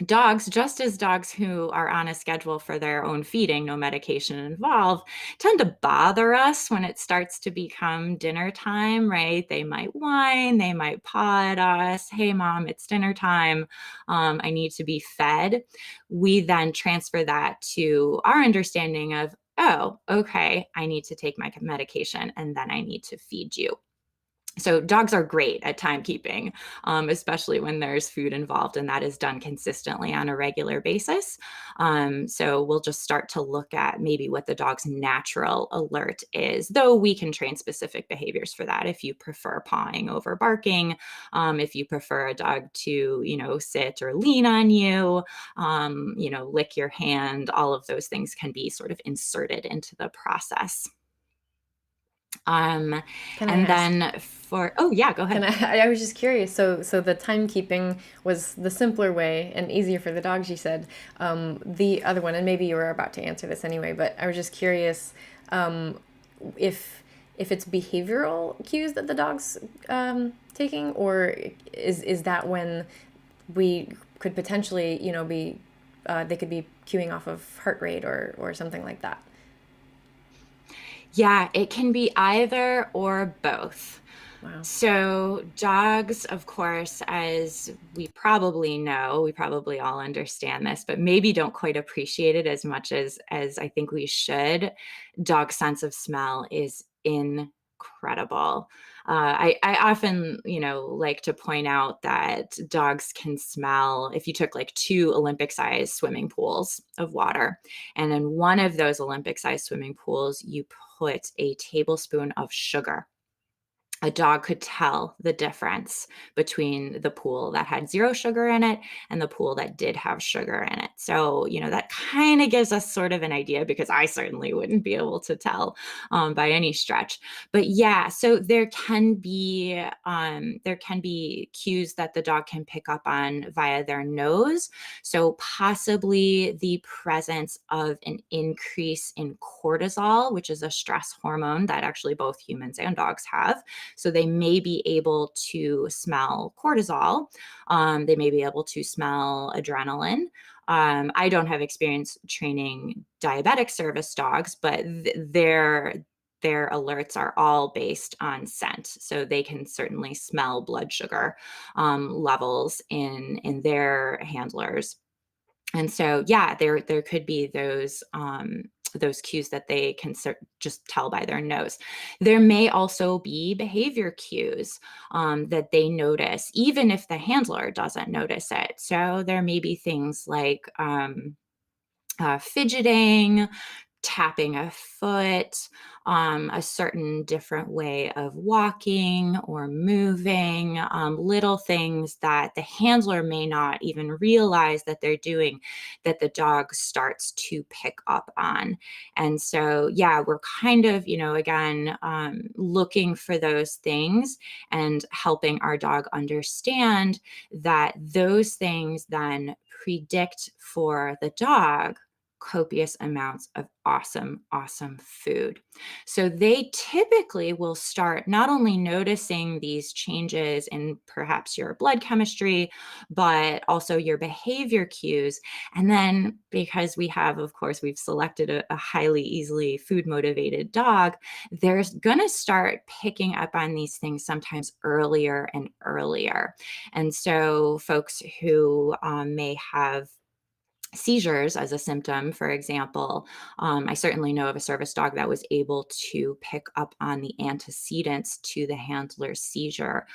dogs, just as dogs who are on a schedule for their own feeding, no medication involved, tend to bother us when it starts to become dinner time, right? They might whine, they might paw at us. Hey, mom, it's dinner time. I need to be fed. We then transfer that to our understanding of, oh, okay, I need to take my medication and then I need to feed you. So dogs are great at timekeeping, especially when there's food involved, and that is done consistently on a regular basis. So we'll just start to look at maybe what the dog's natural alert is, though we can train specific behaviors for that. If you prefer pawing over barking, if you prefer a dog to, sit or lean on you, lick your hand, all of those things can be sort of inserted into the process. Can and then oh yeah, go ahead. I was just curious. So the timekeeping was the simpler way and easier for the dogs, you said. The other one, and maybe you were about to answer this anyway, but I was just curious if it's behavioral cues that the dog's taking, or is that when we could potentially, be they could be cueing off of heart rate or something like that. Yeah, it can be either or both. Wow. So dogs, of course, as we probably know, we probably all understand this, but maybe don't quite appreciate it as much as I think we should. Dog sense of smell is incredible. I often, like to point out that dogs can smell, if you took like 2 Olympic-sized swimming pools of water, and in one of those Olympic-sized swimming pools, you put a tablespoon of sugar. A dog could tell the difference between the pool that had 0 sugar in it and the pool that did have sugar in it. So, that kind of gives us sort of an idea, because I certainly wouldn't be able to tell by any stretch. But yeah, so there can be cues that the dog can pick up on via their nose. So possibly the presence of an increase in cortisol, which is a stress hormone that actually both humans and dogs have. So they may be able to smell cortisol. They may be able to smell adrenaline. I don't have experience training diabetic service dogs, but their alerts are all based on scent. So they can certainly smell blood sugar levels in their handlers. And so, yeah, there could be those cues that they can just tell by their nose. There may also be behavior cues that they notice, even if the handler doesn't notice it. So there may be things like fidgeting, tapping a foot, a certain different way of walking or moving, little things that the handler may not even realize that they're doing, that the dog starts to pick up on. And so, yeah, we're kind of, again, looking for those things and helping our dog understand that those things then predict for the dog copious amounts of awesome, awesome food. So they typically will start not only noticing these changes in perhaps your blood chemistry, but also your behavior cues. And then because of course, we've selected a highly easily food motivated dog, they're going to start picking up on these things sometimes earlier and earlier. And so folks who may have seizures as a symptom, for example, I certainly know of a service dog that was able to pick up on the antecedents to the handler's seizure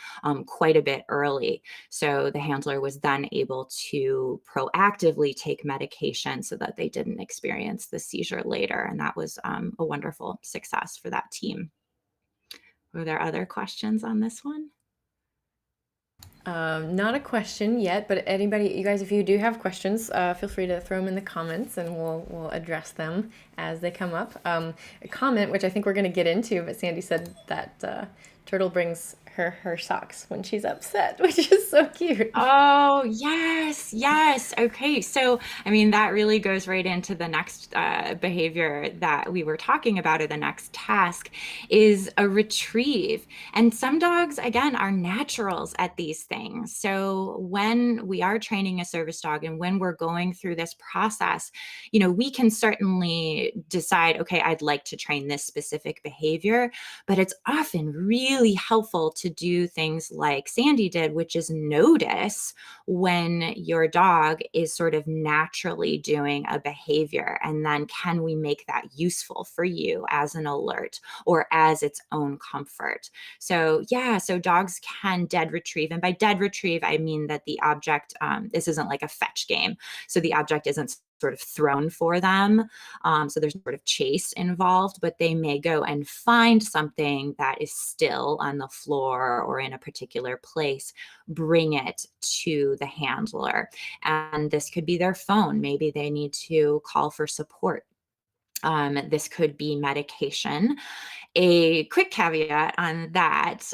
quite a bit early. So the handler was then able to proactively take medication so that they didn't experience the seizure later. And that was a wonderful success for that team. Were there other questions on this one? Not a question yet, but anybody, you guys, if you do have questions, feel free to throw them in the comments, and we'll address them as they come up. A comment, which I think we're going to get into, but Sandy said that Turtle brings her socks when she's upset, which is so cute. Oh, yes, yes. Okay. So, I mean, that really goes right into the next behavior that we were talking about, or the next task is a retrieve. And some dogs, again, are naturals at these things. So when we are training a service dog and when we're going through this process, we can certainly decide, okay, I'd like to train this specific behavior, but it's often really helpful to do things like Sandy did, which is notice when your dog is sort of naturally doing a behavior. And then can we make that useful for you as an alert or as its own comfort? So yeah, so dogs can dead retrieve. And by dead retrieve, I mean that the object, this isn't like a fetch game. So the object isn't sort of thrown for them. So there's sort of chase involved, but they may go and find something that is still on the floor or in a particular place, bring it to the handler. And this could be their phone. Maybe they need to call for support. This could be medication. A quick caveat on that,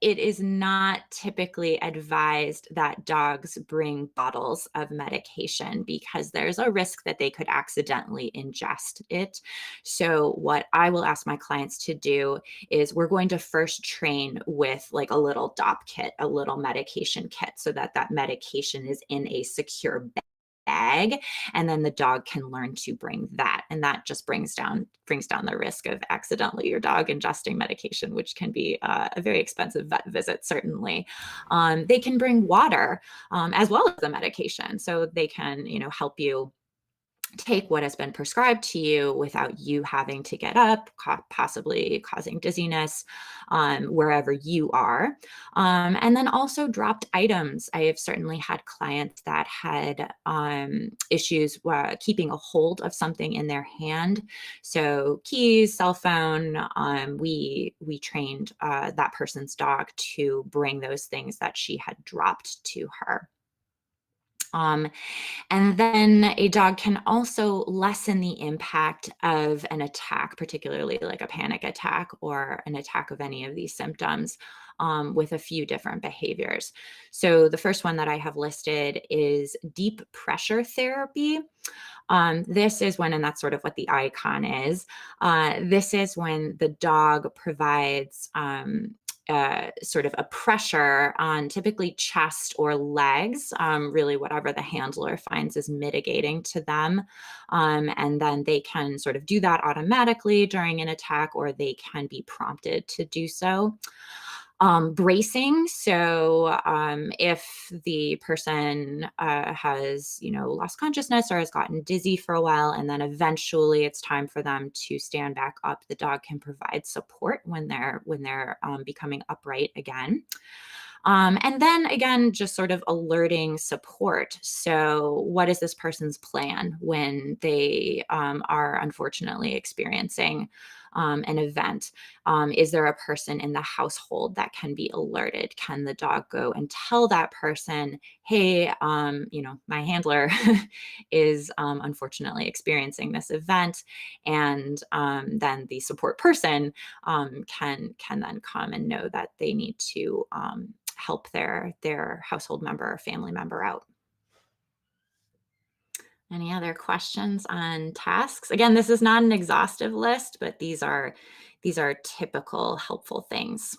it is not typically advised that dogs bring bottles of medication because there's a risk that they could accidentally ingest it. So what I will ask my clients to do is we're going to first train with like a little DOP kit, a little medication kit, so that that medication is in a secure bag, and then the dog can learn to bring that, and that just brings down the risk of accidentally your dog ingesting medication, which can be a very expensive vet visit. Certainly, they can bring water as well as the medication, so they can help you take what has been prescribed to you without you having to get up, possibly causing dizziness wherever you are. And then also dropped items. I have certainly had clients that had issues keeping a hold of something in their hand. So keys, cell phone, we trained that person's dog to bring those things that she had dropped to her. And then a dog can also lessen the impact of an attack, particularly like a panic attack or an attack of any of these symptoms, with a few different behaviors. So the first one that I have listed is deep pressure therapy. This is when, and that's sort of what the icon is, this is when the dog provides sort of a pressure on typically chest or legs, really whatever the handler finds is mitigating to them. And then they can sort of do that automatically during an attack, or they can be prompted to do so. Bracing. So if the person has, lost consciousness or has gotten dizzy for a while, and then eventually it's time for them to stand back up, the dog can provide support when they're becoming upright again. And then again, just sort of alerting support. So, what is this person's plan when they are unfortunately experiencing an event? Is there a person in the household that can be alerted? Can the dog go and tell that person, hey, my handler is unfortunately experiencing this event, and then the support person can then come and know that they need to help their household member or family member out. Any other questions on tasks? Again, this is not an exhaustive list, but these are typical helpful things.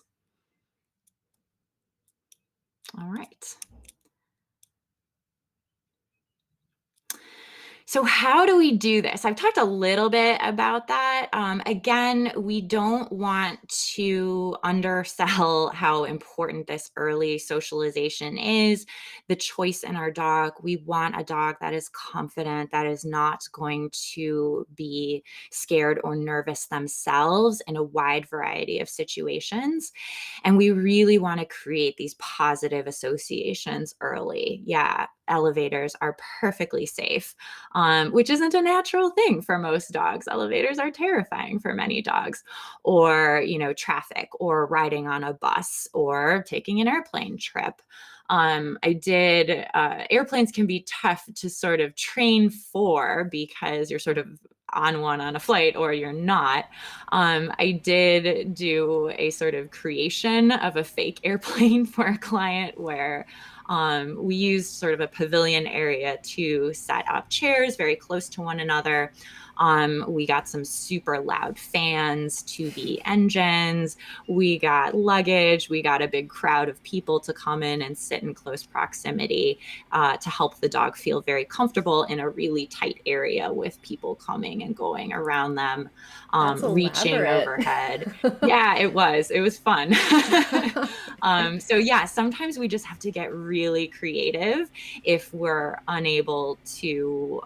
All right. So how do we do this? I've talked a little bit about that. Again, we don't want to undersell how important this early socialization is, the choice in our dog. We want a dog that is confident, that is not going to be scared or nervous themselves in a wide variety of situations. And we really want to create these positive associations early. Yeah, elevators are perfectly safe. Which isn't a natural thing for most dogs. Elevators are terrifying for many dogs, or, traffic, or riding on a bus, or taking an airplane trip. Airplanes can be tough to sort of train for because you're sort of on one on a flight or you're not. I did do a sort of creation of a fake airplane for a client where we used sort of a pavilion area to set up chairs very close to one another. We got some super loud fans to the engines. We got luggage. We got a big crowd of people to come in and sit in close proximity to help the dog feel very comfortable in a really tight area with people coming and going around them, reaching overhead. Yeah, it was fun. So yeah, sometimes we just have to get really creative if we're unable to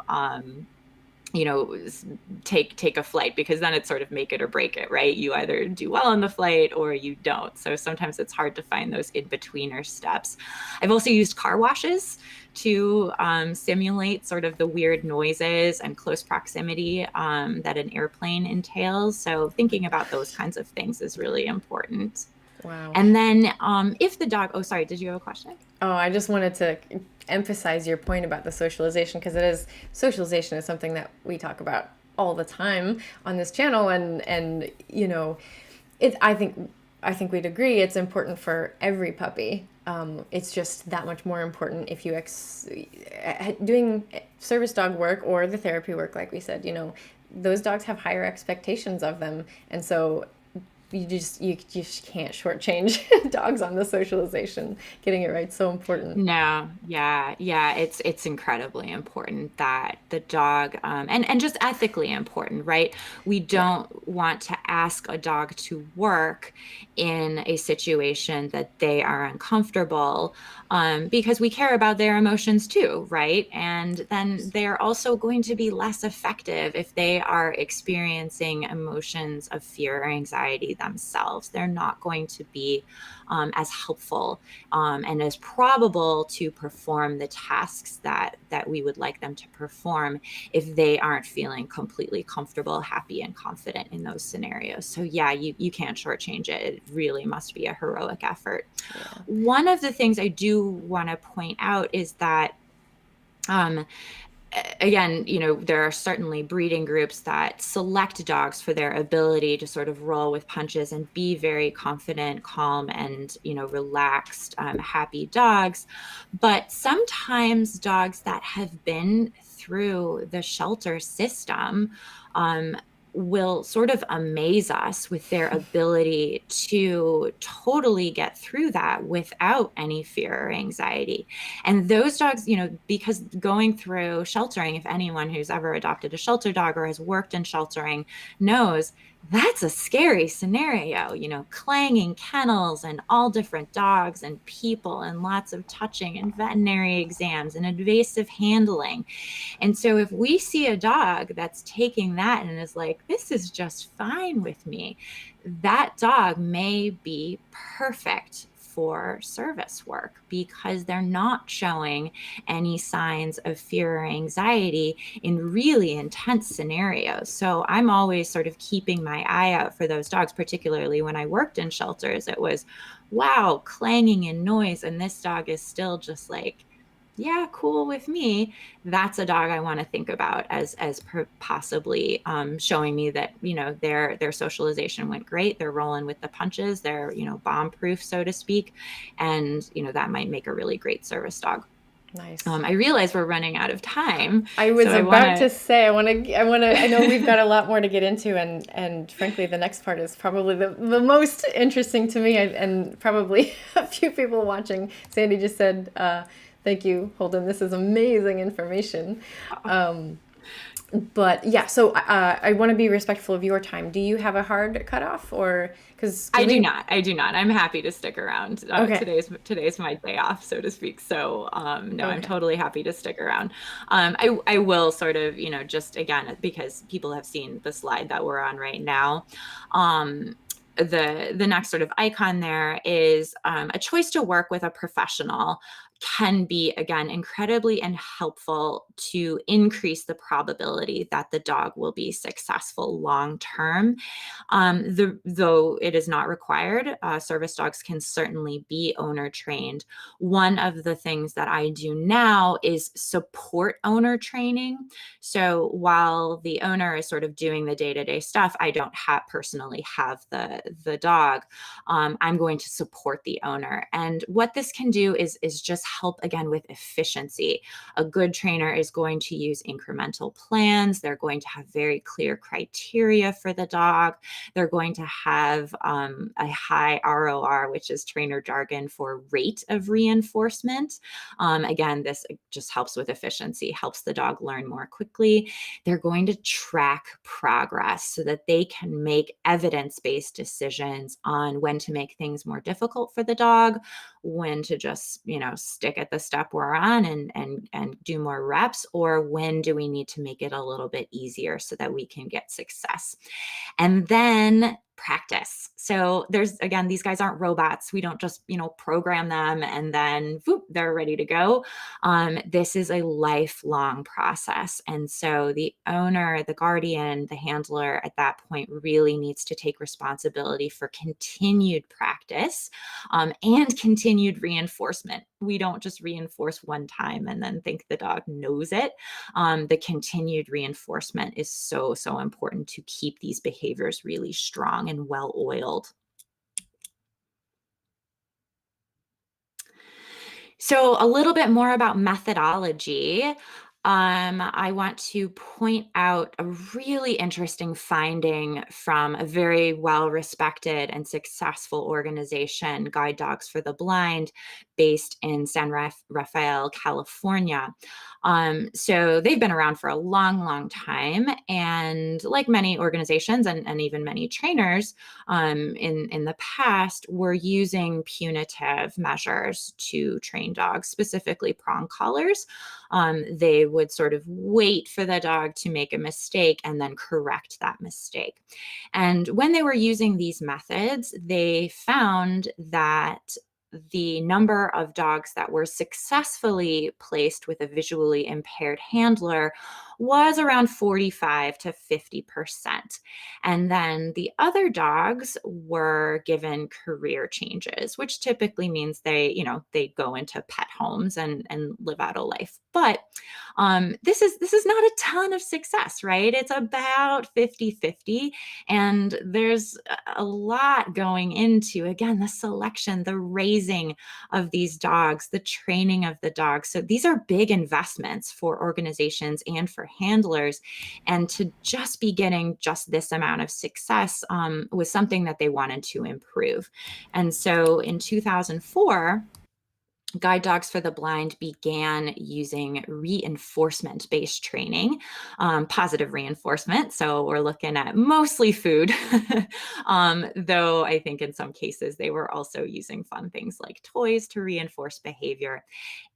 take a flight, because then it's sort of make it or break it, right? You either do well on the flight or you don't. So sometimes it's hard to find those in-betweener steps. I've also used car washes to simulate sort of the weird noises and close proximity that an airplane entails. So thinking about those kinds of things is really important. Wow. And then if the dog, oh, sorry, did you have a question? Oh, I just wanted to emphasize your point about the socialization, because socialization is something that we talk about all the time on this channel, and I think we'd agree it's important for every puppy. It's just that much more important if you doing service dog work or the therapy work, like we said. Those dogs have higher expectations of them, and so you just can't shortchange dogs on the socialization. Getting it right, so important. No, yeah, it's incredibly important that the dog, and just ethically important, right? We don't want to ask a dog to work in a situation that they are uncomfortable, because we care about their emotions too, right? And then they're also going to be less effective if they are experiencing emotions of fear or anxiety themselves. They're not going to be as helpful and as probable to perform the tasks that we would like them to perform if they aren't feeling completely comfortable, happy, and confident in those scenarios. So yeah, you can't shortchange it. It really must be a heroic effort. Yeah. One of the things I do want to point out is that again, there are certainly breeding groups that select dogs for their ability to sort of roll with punches and be very confident, calm, and, relaxed, happy dogs. But sometimes dogs that have been through the shelter system will sort of amaze us with their ability to totally get through that without any fear or anxiety. And those dogs, because going through sheltering, if anyone who's ever adopted a shelter dog or has worked in sheltering knows, that's a scary scenario, clanging kennels and all different dogs and people and lots of touching and veterinary exams and invasive handling. And so if we see a dog that's taking that and is like, this is just fine with me, that dog may be perfect for service work because they're not showing any signs of fear or anxiety in really intense scenarios. So I'm always sort of keeping my eye out for those dogs, particularly when I worked in shelters. It was, wow, clanging and noise. And this dog is still just like, yeah, cool with me. That's a dog I want to think about as possibly showing me that their socialization went great. They're rolling with the punches. They're bomb proof, so to speak, and that might make a really great service dog. Nice. I realize we're running out of time. I was so about to say, I know we've got a lot more to get into, and frankly, the next part is probably the most interesting to me, and probably a few people watching. Sandy just said, thank you, Holden. This is amazing information. But yeah, so I want to be respectful of your time. Do you have a hard cutoff, or because I do not. I'm happy to stick around. Okay. Today's my day off, so to speak. So no, I'm Okay. totally happy to stick around. I will sort of just again because people have seen the slide that we're on right now. The next sort of icon there is a choice to work with a professional can be, again, incredibly and helpful to increase the probability that the dog will be successful long term. Though it is not required, service dogs can certainly be owner trained. One of the things that I do now is support owner training. So while the owner is sort of doing the day-to-day stuff, I don't personally have the dog. I'm going to support the owner. And what this can do is just help again with efficiency. A good trainer is going to use incremental plans. They're going to have very clear criteria for the dog. They're going to have a high ROR, which is trainer jargon for rate of reinforcement. Again, this just helps with efficiency, helps the dog learn more quickly. They're going to track progress so that they can make evidence-based decisions on when to make things more difficult for the dog, when to just, stick at the step we're on and do more reps, or when do we need to make it a little bit easier so that we can get success. And then practice. So there's, again, these guys aren't robots. We don't just, program them and then whoop, they're ready to go. This is a lifelong process. And so the owner, the guardian, the handler at that point really needs to take responsibility for continued practice and continued reinforcement. We don't just reinforce one time and then think the dog knows it. The continued reinforcement is so, so important to keep these behaviors really strong and well-oiled. So a little bit more about methodology. I want to point out a really interesting finding from a very well-respected and successful organization, Guide Dogs for the Blind, based in San Rafael, California. So they've been around for a long, long time. And like many organizations and even many trainers in the past, were using punitive measures to train dogs, specifically prong collars. They would sort of wait for the dog to make a mistake and then correct that mistake. And when they were using these methods, they found that the number of dogs that were successfully placed with a visually impaired handler was around 45 to 50%. And then the other dogs were given career changes, which typically means they go into pet homes and live out a life. But This is not a ton of success, right? It's about 50-50. And there's a lot going into, again, the selection, the raising of these dogs, the training of the dogs. So these are big investments for organizations and for handlers. And to just be getting just this amount of success was something that they wanted to improve. And so in 2004, Guide Dogs for the Blind began using reinforcement-based training, positive reinforcement. So we're looking at mostly food, though I think in some cases they were also using fun things like toys to reinforce behavior.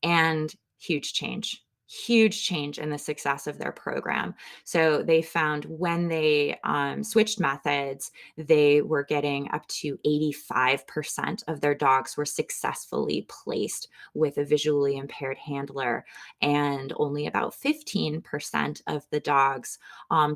And huge change in the success of their program. So they found when they switched methods, they were getting up to 85% of their dogs were successfully placed with a visually impaired handler, and only about 15% of the dogs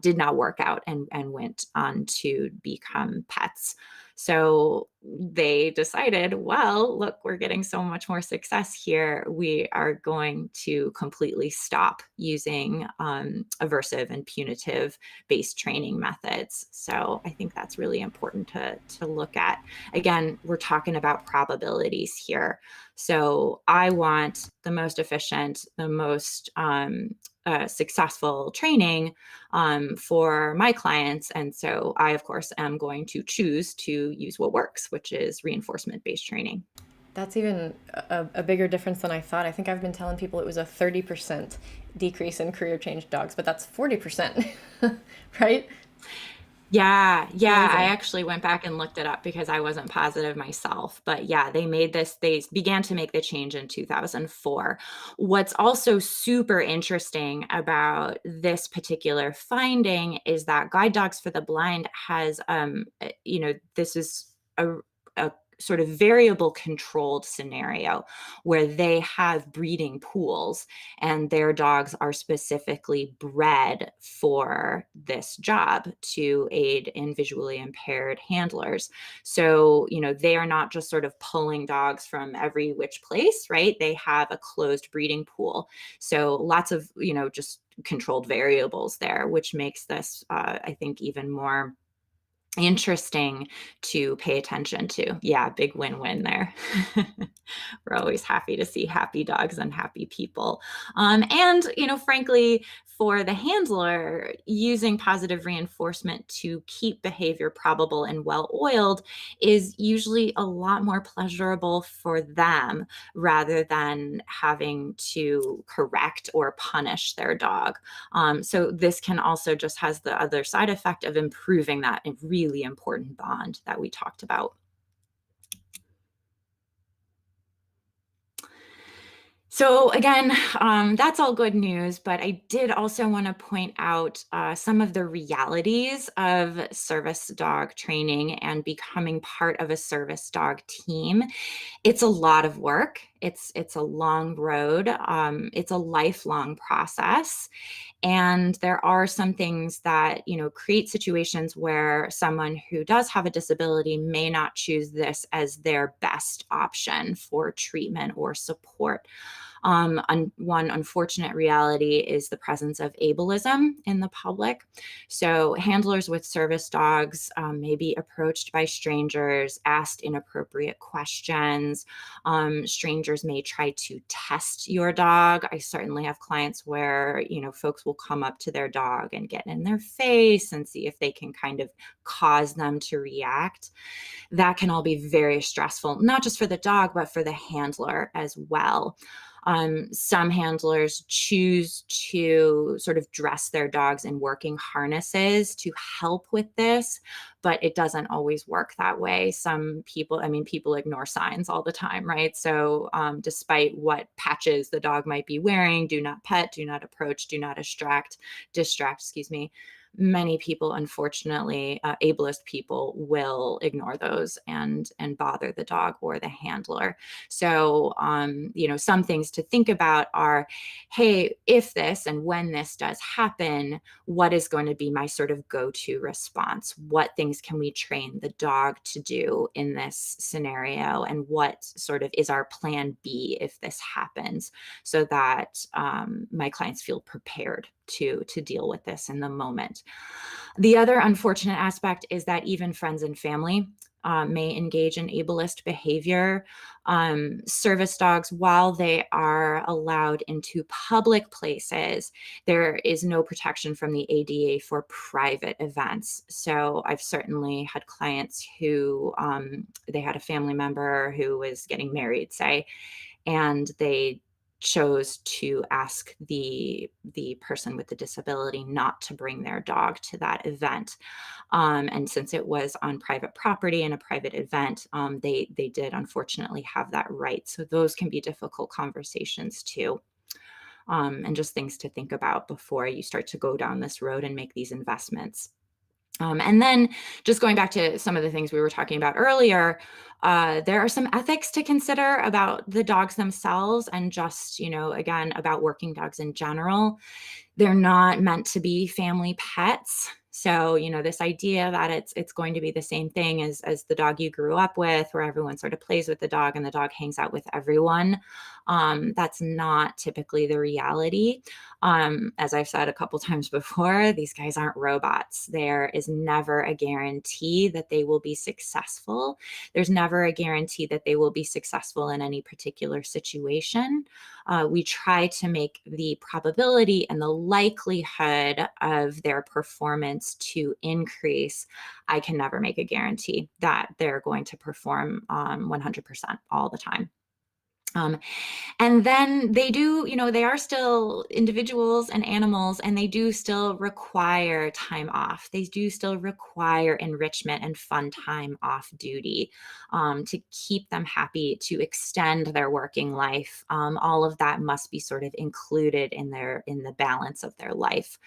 did not work out and went on to become pets. So they decided, well, look, we're getting so much more success here. We are going to completely stop using aversive and punitive based training methods. So I think that's really important to look at. Again, we're talking about probabilities here. So I want the most efficient, the most successful training for my clients. And so I, of course, am going to choose to use what works, which is reinforcement-based training. That's even a bigger difference than I thought. I think I've been telling people it was a 30% decrease in career change dogs, but that's 40%, right? Yeah. Amazing. I actually went back and looked it up because I wasn't positive myself. But yeah, they began to make the change in 2004. What's also super interesting about this particular finding is that Guide Dogs for the Blind has, this is a sort of variable controlled scenario where they have breeding pools and their dogs are specifically bred for this job to aid in visually impaired handlers. So, they are not just sort of pulling dogs from every which place, right? They have a closed breeding pool. So lots of, just controlled variables there, which makes this, I think, even more interesting to pay attention to. Yeah, big win-win there. We're always happy to see happy dogs and happy people. And, frankly, for the handler, using positive reinforcement to keep behavior probable and well-oiled is usually a lot more pleasurable for them rather than having to correct or punish their dog. So this can also just has the other side effect of improving that really important bond that we talked about. So again, that's all good news, but I did also want to point out some of the realities of service dog training and becoming part of a service dog team. It's a lot of work. It's a long road. It's a lifelong process. And there are some things that, create situations where someone who does have a disability may not choose this as their best option for treatment or support. One unfortunate reality is the presence of ableism in the public. So handlers with service dogs may be approached by strangers, asked inappropriate questions. Strangers may try to test your dog. I certainly have clients where, folks will come up to their dog and get in their face and see if they can kind of cause them to react. That can all be very stressful, not just for the dog, but for the handler as well. Some handlers choose to sort of dress their dogs in working harnesses to help with this, but it doesn't always work that way. Some people, people ignore signs all the time, right? So despite what patches the dog might be wearing, do not pet, do not approach, do not distract, many people, unfortunately, ableist people will ignore those and bother the dog or the handler. So, some things to think about are, hey, if this and when this does happen, what is going to be my sort of go-to response? What things can we train the dog to do in this scenario? And what sort of is our plan B if this happens, so that my clients feel prepared to deal with this in the moment. The other unfortunate aspect is that even friends and family may engage in ableist behavior. Service dogs, while they are allowed into public places, there is no protection from the ADA for private events. So I've certainly had clients who they had a family member who was getting married, say, and they chose to ask the person with the disability not to bring their dog to that event. And since it was on private property and a private event, they did unfortunately have that right. So those can be difficult conversations too. And just things to think about before you start to go down this road and make these investments. And then just going back to some of the things we were talking about earlier, there are some ethics to consider about the dogs themselves, and just, again, about working dogs in general. They're not meant to be family pets. So, this idea that it's going to be the same thing as the dog you grew up with, where everyone sort of plays with the dog and the dog hangs out with everyone. That's not typically the reality. As I've said a couple times before, these guys aren't robots. There is never a guarantee that they will be successful. There's never a guarantee that they will be successful in any particular situation. We try to make the probability and the likelihood of their performance to increase. I can never make a guarantee that they're going to perform 100% all the time. And then they do, they are still individuals and animals, and they do still require time off. They do still require enrichment and fun time off duty to keep them happy, to extend their working life. All of that must be sort of included in the balance of their life.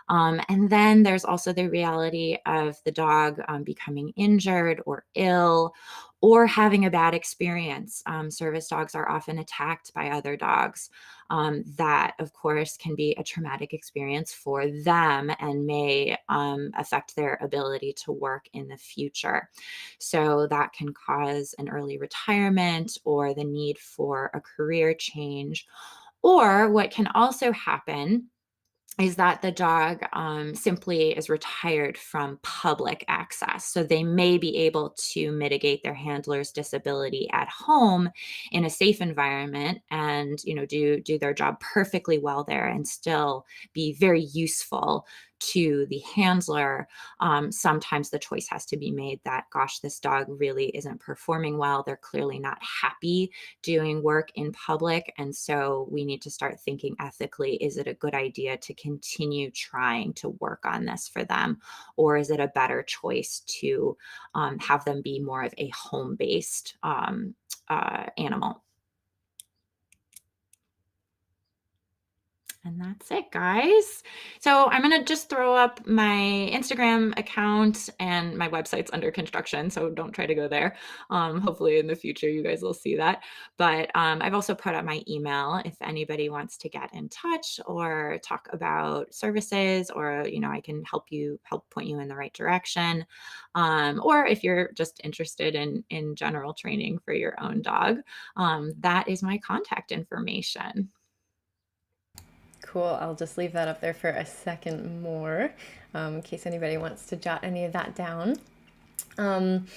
And then there's also the reality of the dog becoming injured or ill, or having a bad experience. Service dogs are often attacked by other dogs. That, of course, can be a traumatic experience for them and may affect their ability to work in the future. So that can cause an early retirement or the need for a career change. Or what can also happen is that the dog simply is retired from public access. So they may be able to mitigate their handler's disability at home in a safe environment and, do their job perfectly well there and still be very useful to the handler. Sometimes the choice has to be made that, gosh, this dog really isn't performing well. They're clearly not happy doing work in public. And so we need to start thinking ethically, is it a good idea to continue trying to work on this for them? Or is it a better choice to have them be more of a home-based animal? And that's it, guys. So I'm going to just throw up my Instagram account, and my website's under construction, so don't try to go there. Hopefully in the future you guys will see that. But I've also put up my email if anybody wants to get in touch or talk about services, or, I can help point you in the right direction. Or if you're just interested in general training for your own dog, that is my contact information. Cool. I'll just leave that up there for a second more, in case anybody wants to jot any of that down. And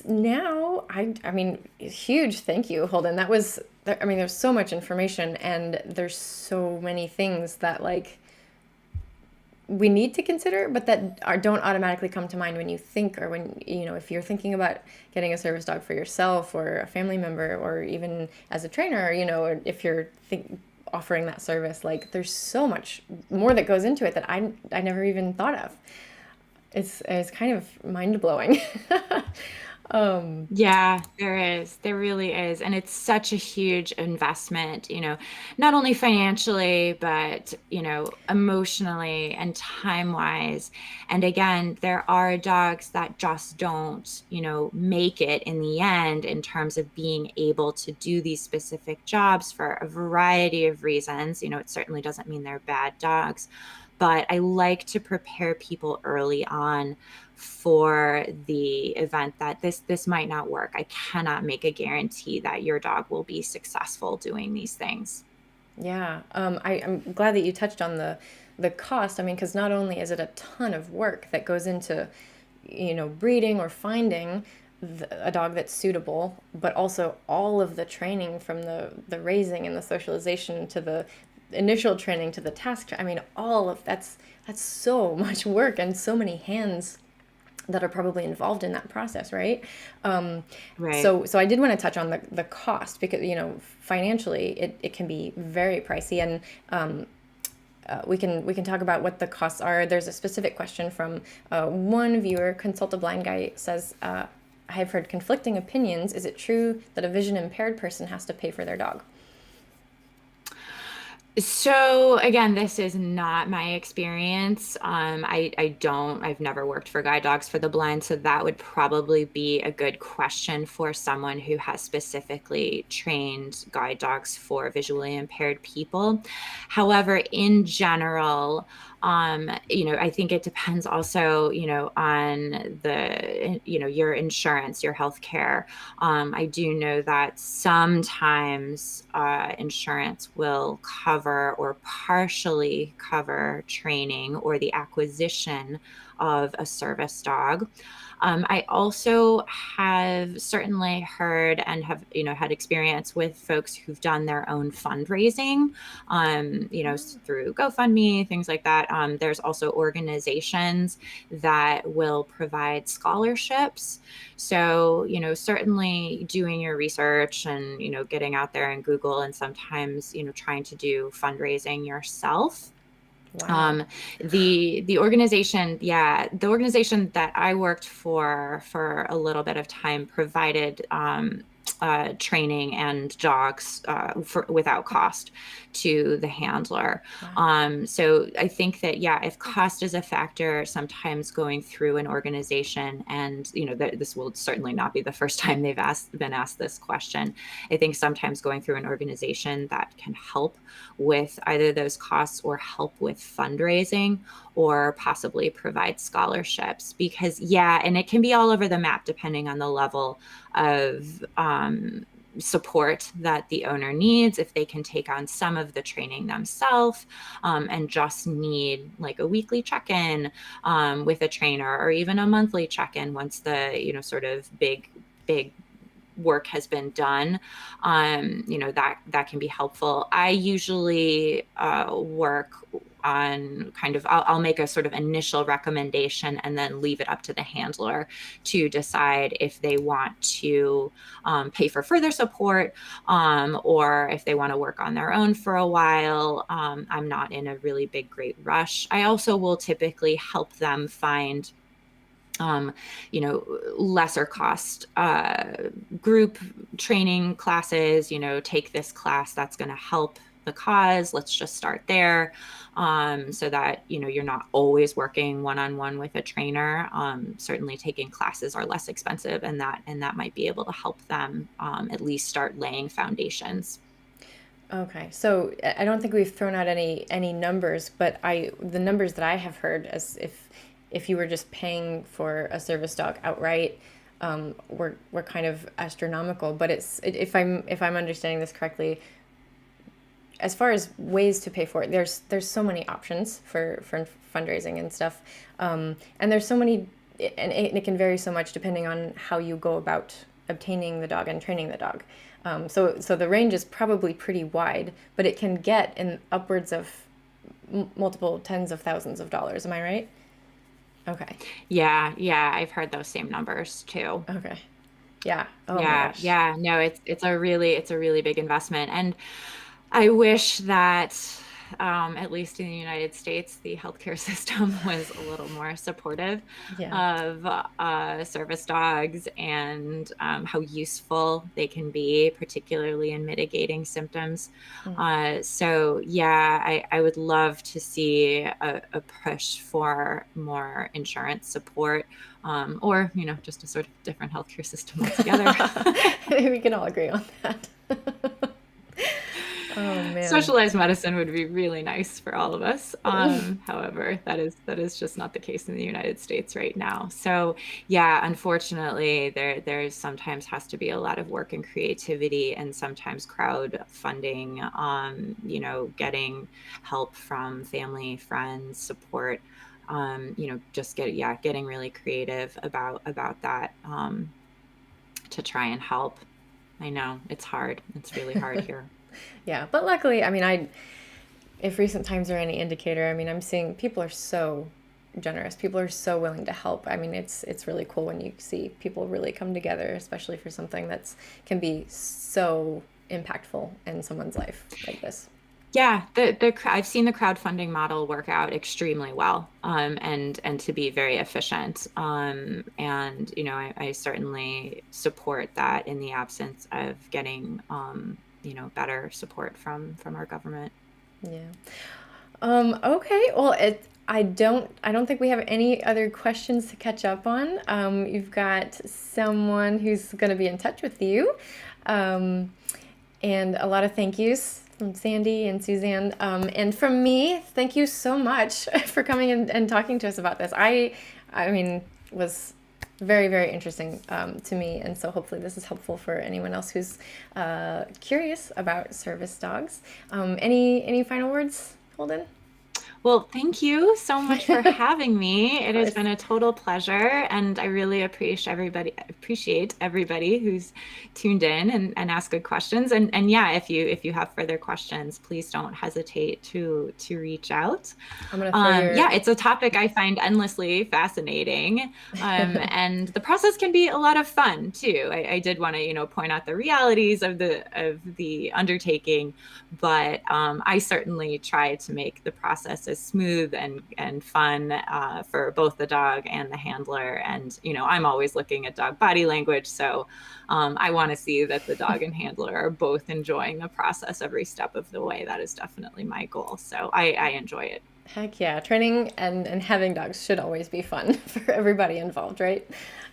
now, I mean, huge thank you, Holden. There's so much information, and there's so many things that we need to consider, but that don't automatically come to mind when you think, or when, if you're thinking about getting a service dog for yourself or a family member, or even as a trainer, or if you're offering that service. There's so much more that goes into it that I never even thought of. It's kind of mind-blowing. Yeah, there is. There really is. And it's such a huge investment, not only financially, but, emotionally and time-wise. And again, there are dogs that just don't, make it in the end in terms of being able to do these specific jobs for a variety of reasons. It certainly doesn't mean they're bad dogs, but I like to prepare people early on for the event that this might not work. I cannot make a guarantee that your dog will be successful doing these things. Yeah, I'm glad that you touched on the cost. I mean, because not only is it a ton of work that goes into, breeding or finding a dog that's suitable, but also all of the training from the raising and the socialization to the initial training to the task. I mean, all of that's so much work and so many hands that are probably involved in that process, right? Um, Right. so I did want to touch on the cost because financially it can be very pricey, and we can talk about what the costs are. There's a specific question from one viewer. Consult a Blind Guy says, I have heard conflicting opinions. Is it true that a vision impaired person has to pay for their dog? So again, this is not my experience. I've never worked for guide dogs for the blind, so that would probably be a good question for someone who has specifically trained guide dogs for visually impaired people. However, in general, I think it depends also, on your insurance, your health care. I do know that sometimes insurance will cover or partially cover training or the acquisition of a service dog. I also have certainly heard and have, had experience with folks who've done their own fundraising, through GoFundMe, things like that. There's also organizations that will provide scholarships. So, certainly doing your research and, getting out there and Google and sometimes, trying to do fundraising yourself. Wow. um the organization, yeah, the organization that I worked for a little bit of time provided training and dogs without cost to the handler. Wow. So I think that, yeah, if cost is a factor, sometimes going through an organization, and this will certainly not be the first time they've been asked this question. I think sometimes going through an organization that can help with either those costs or help with fundraising or possibly provide scholarships, because yeah, and it can be all over the map depending on the level of support that the owner needs. If they can take on some of the training themselves, and just need like a weekly check-in with a trainer, or even a monthly check-in once the sort of big work has been done, that can be helpful. I usually work on kind of, I'll make a sort of initial recommendation and then leave it up to the handler to decide if they want to pay for further support, or if they want to work on their own for a while. I'm not in a really big, great rush. I also will typically help them find um, lesser cost group training classes. Take this class that's going to help the cause. Let's just start there, so that you're not always working one-on-one with a trainer. Certainly, taking classes are less expensive, and that might be able to help them at least start laying foundations. Okay, so I don't think we've thrown out any numbers, but the numbers that I have heard, as if you were just paying for a service dog outright, were kind of astronomical. But if I'm understanding this correctly, as far as ways to pay for it, there's so many options for fundraising and stuff, and there's so many, and it can vary so much depending on how you go about obtaining the dog and training the dog. So the range is probably pretty wide, but it can get in upwards of multiple tens of thousands of dollars. Am I right? Okay. Yeah, I've heard those same numbers too. Okay. Yeah. Oh my Yeah, gosh. yeah, no, it's a really big investment. And I wish that at least in the United States, the healthcare system was a little more supportive Yeah. of service dogs and how useful they can be, particularly in mitigating symptoms. Mm. So yeah, I would love to see a push for more insurance support, or, just a sort of different healthcare system altogether. We can all agree on that. Oh man. Socialized medicine would be really nice for all of us. However, that is just not the case in the United States right now. So yeah, unfortunately, there's sometimes has to be a lot of work and creativity, and sometimes crowdfunding, getting help from family, friends, support, just getting really creative about that, to try and help. I know it's hard. It's really hard here. Yeah, but luckily, I mean, if recent times are any indicator, I mean, I'm seeing people are so generous. People are so willing to help. I mean, it's really cool when you see people really come together, especially for something that's can be so impactful in someone's life like this. Yeah, I've seen the crowdfunding model work out extremely well, and to be very efficient. And I certainly support that in the absence of getting better support from our government. Yeah. Okay. Well, I don't think we have any other questions to catch up on. You've got someone who's going to be in touch with you, um, and a lot of thank yous from Sandy and Suzanne, and from me. Thank you so much for coming and talking to us about this. I mean, was very, very interesting to me, and so hopefully this is helpful for anyone else who's curious about service dogs. Any final words, Holden? Well, thank you so much for having me. Of It has course. been a total pleasure, and I really appreciate everybody who's tuned in and asked good questions. And yeah, if you have further questions, please don't hesitate to reach out. I'm gonna throw Yeah, your it's a topic I find endlessly fascinating, and the process can be a lot of fun too. I did want to point out the realities of the undertaking, but I certainly try to make the process as smooth and fun, for both the dog and the handler. And I'm always looking at dog body language, so I want to see that the dog and handler are both enjoying the process every step of the way. That is definitely my goal. So I enjoy it. Heck yeah, training and having dogs should always be fun for everybody involved, right?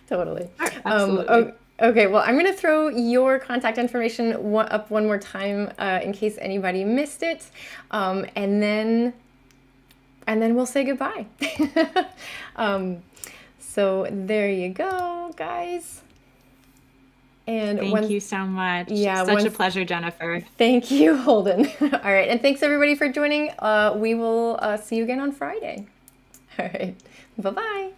Totally. Absolutely. Okay, well, I'm going to throw your contact information up one more time in case anybody missed it, and then we'll say goodbye. So there you go, guys. And Thank you so much. Yeah, Such a pleasure, Jennifer. Thank you, Holden. All right, and thanks everybody for joining. We will see you again on Friday. All right, bye-bye.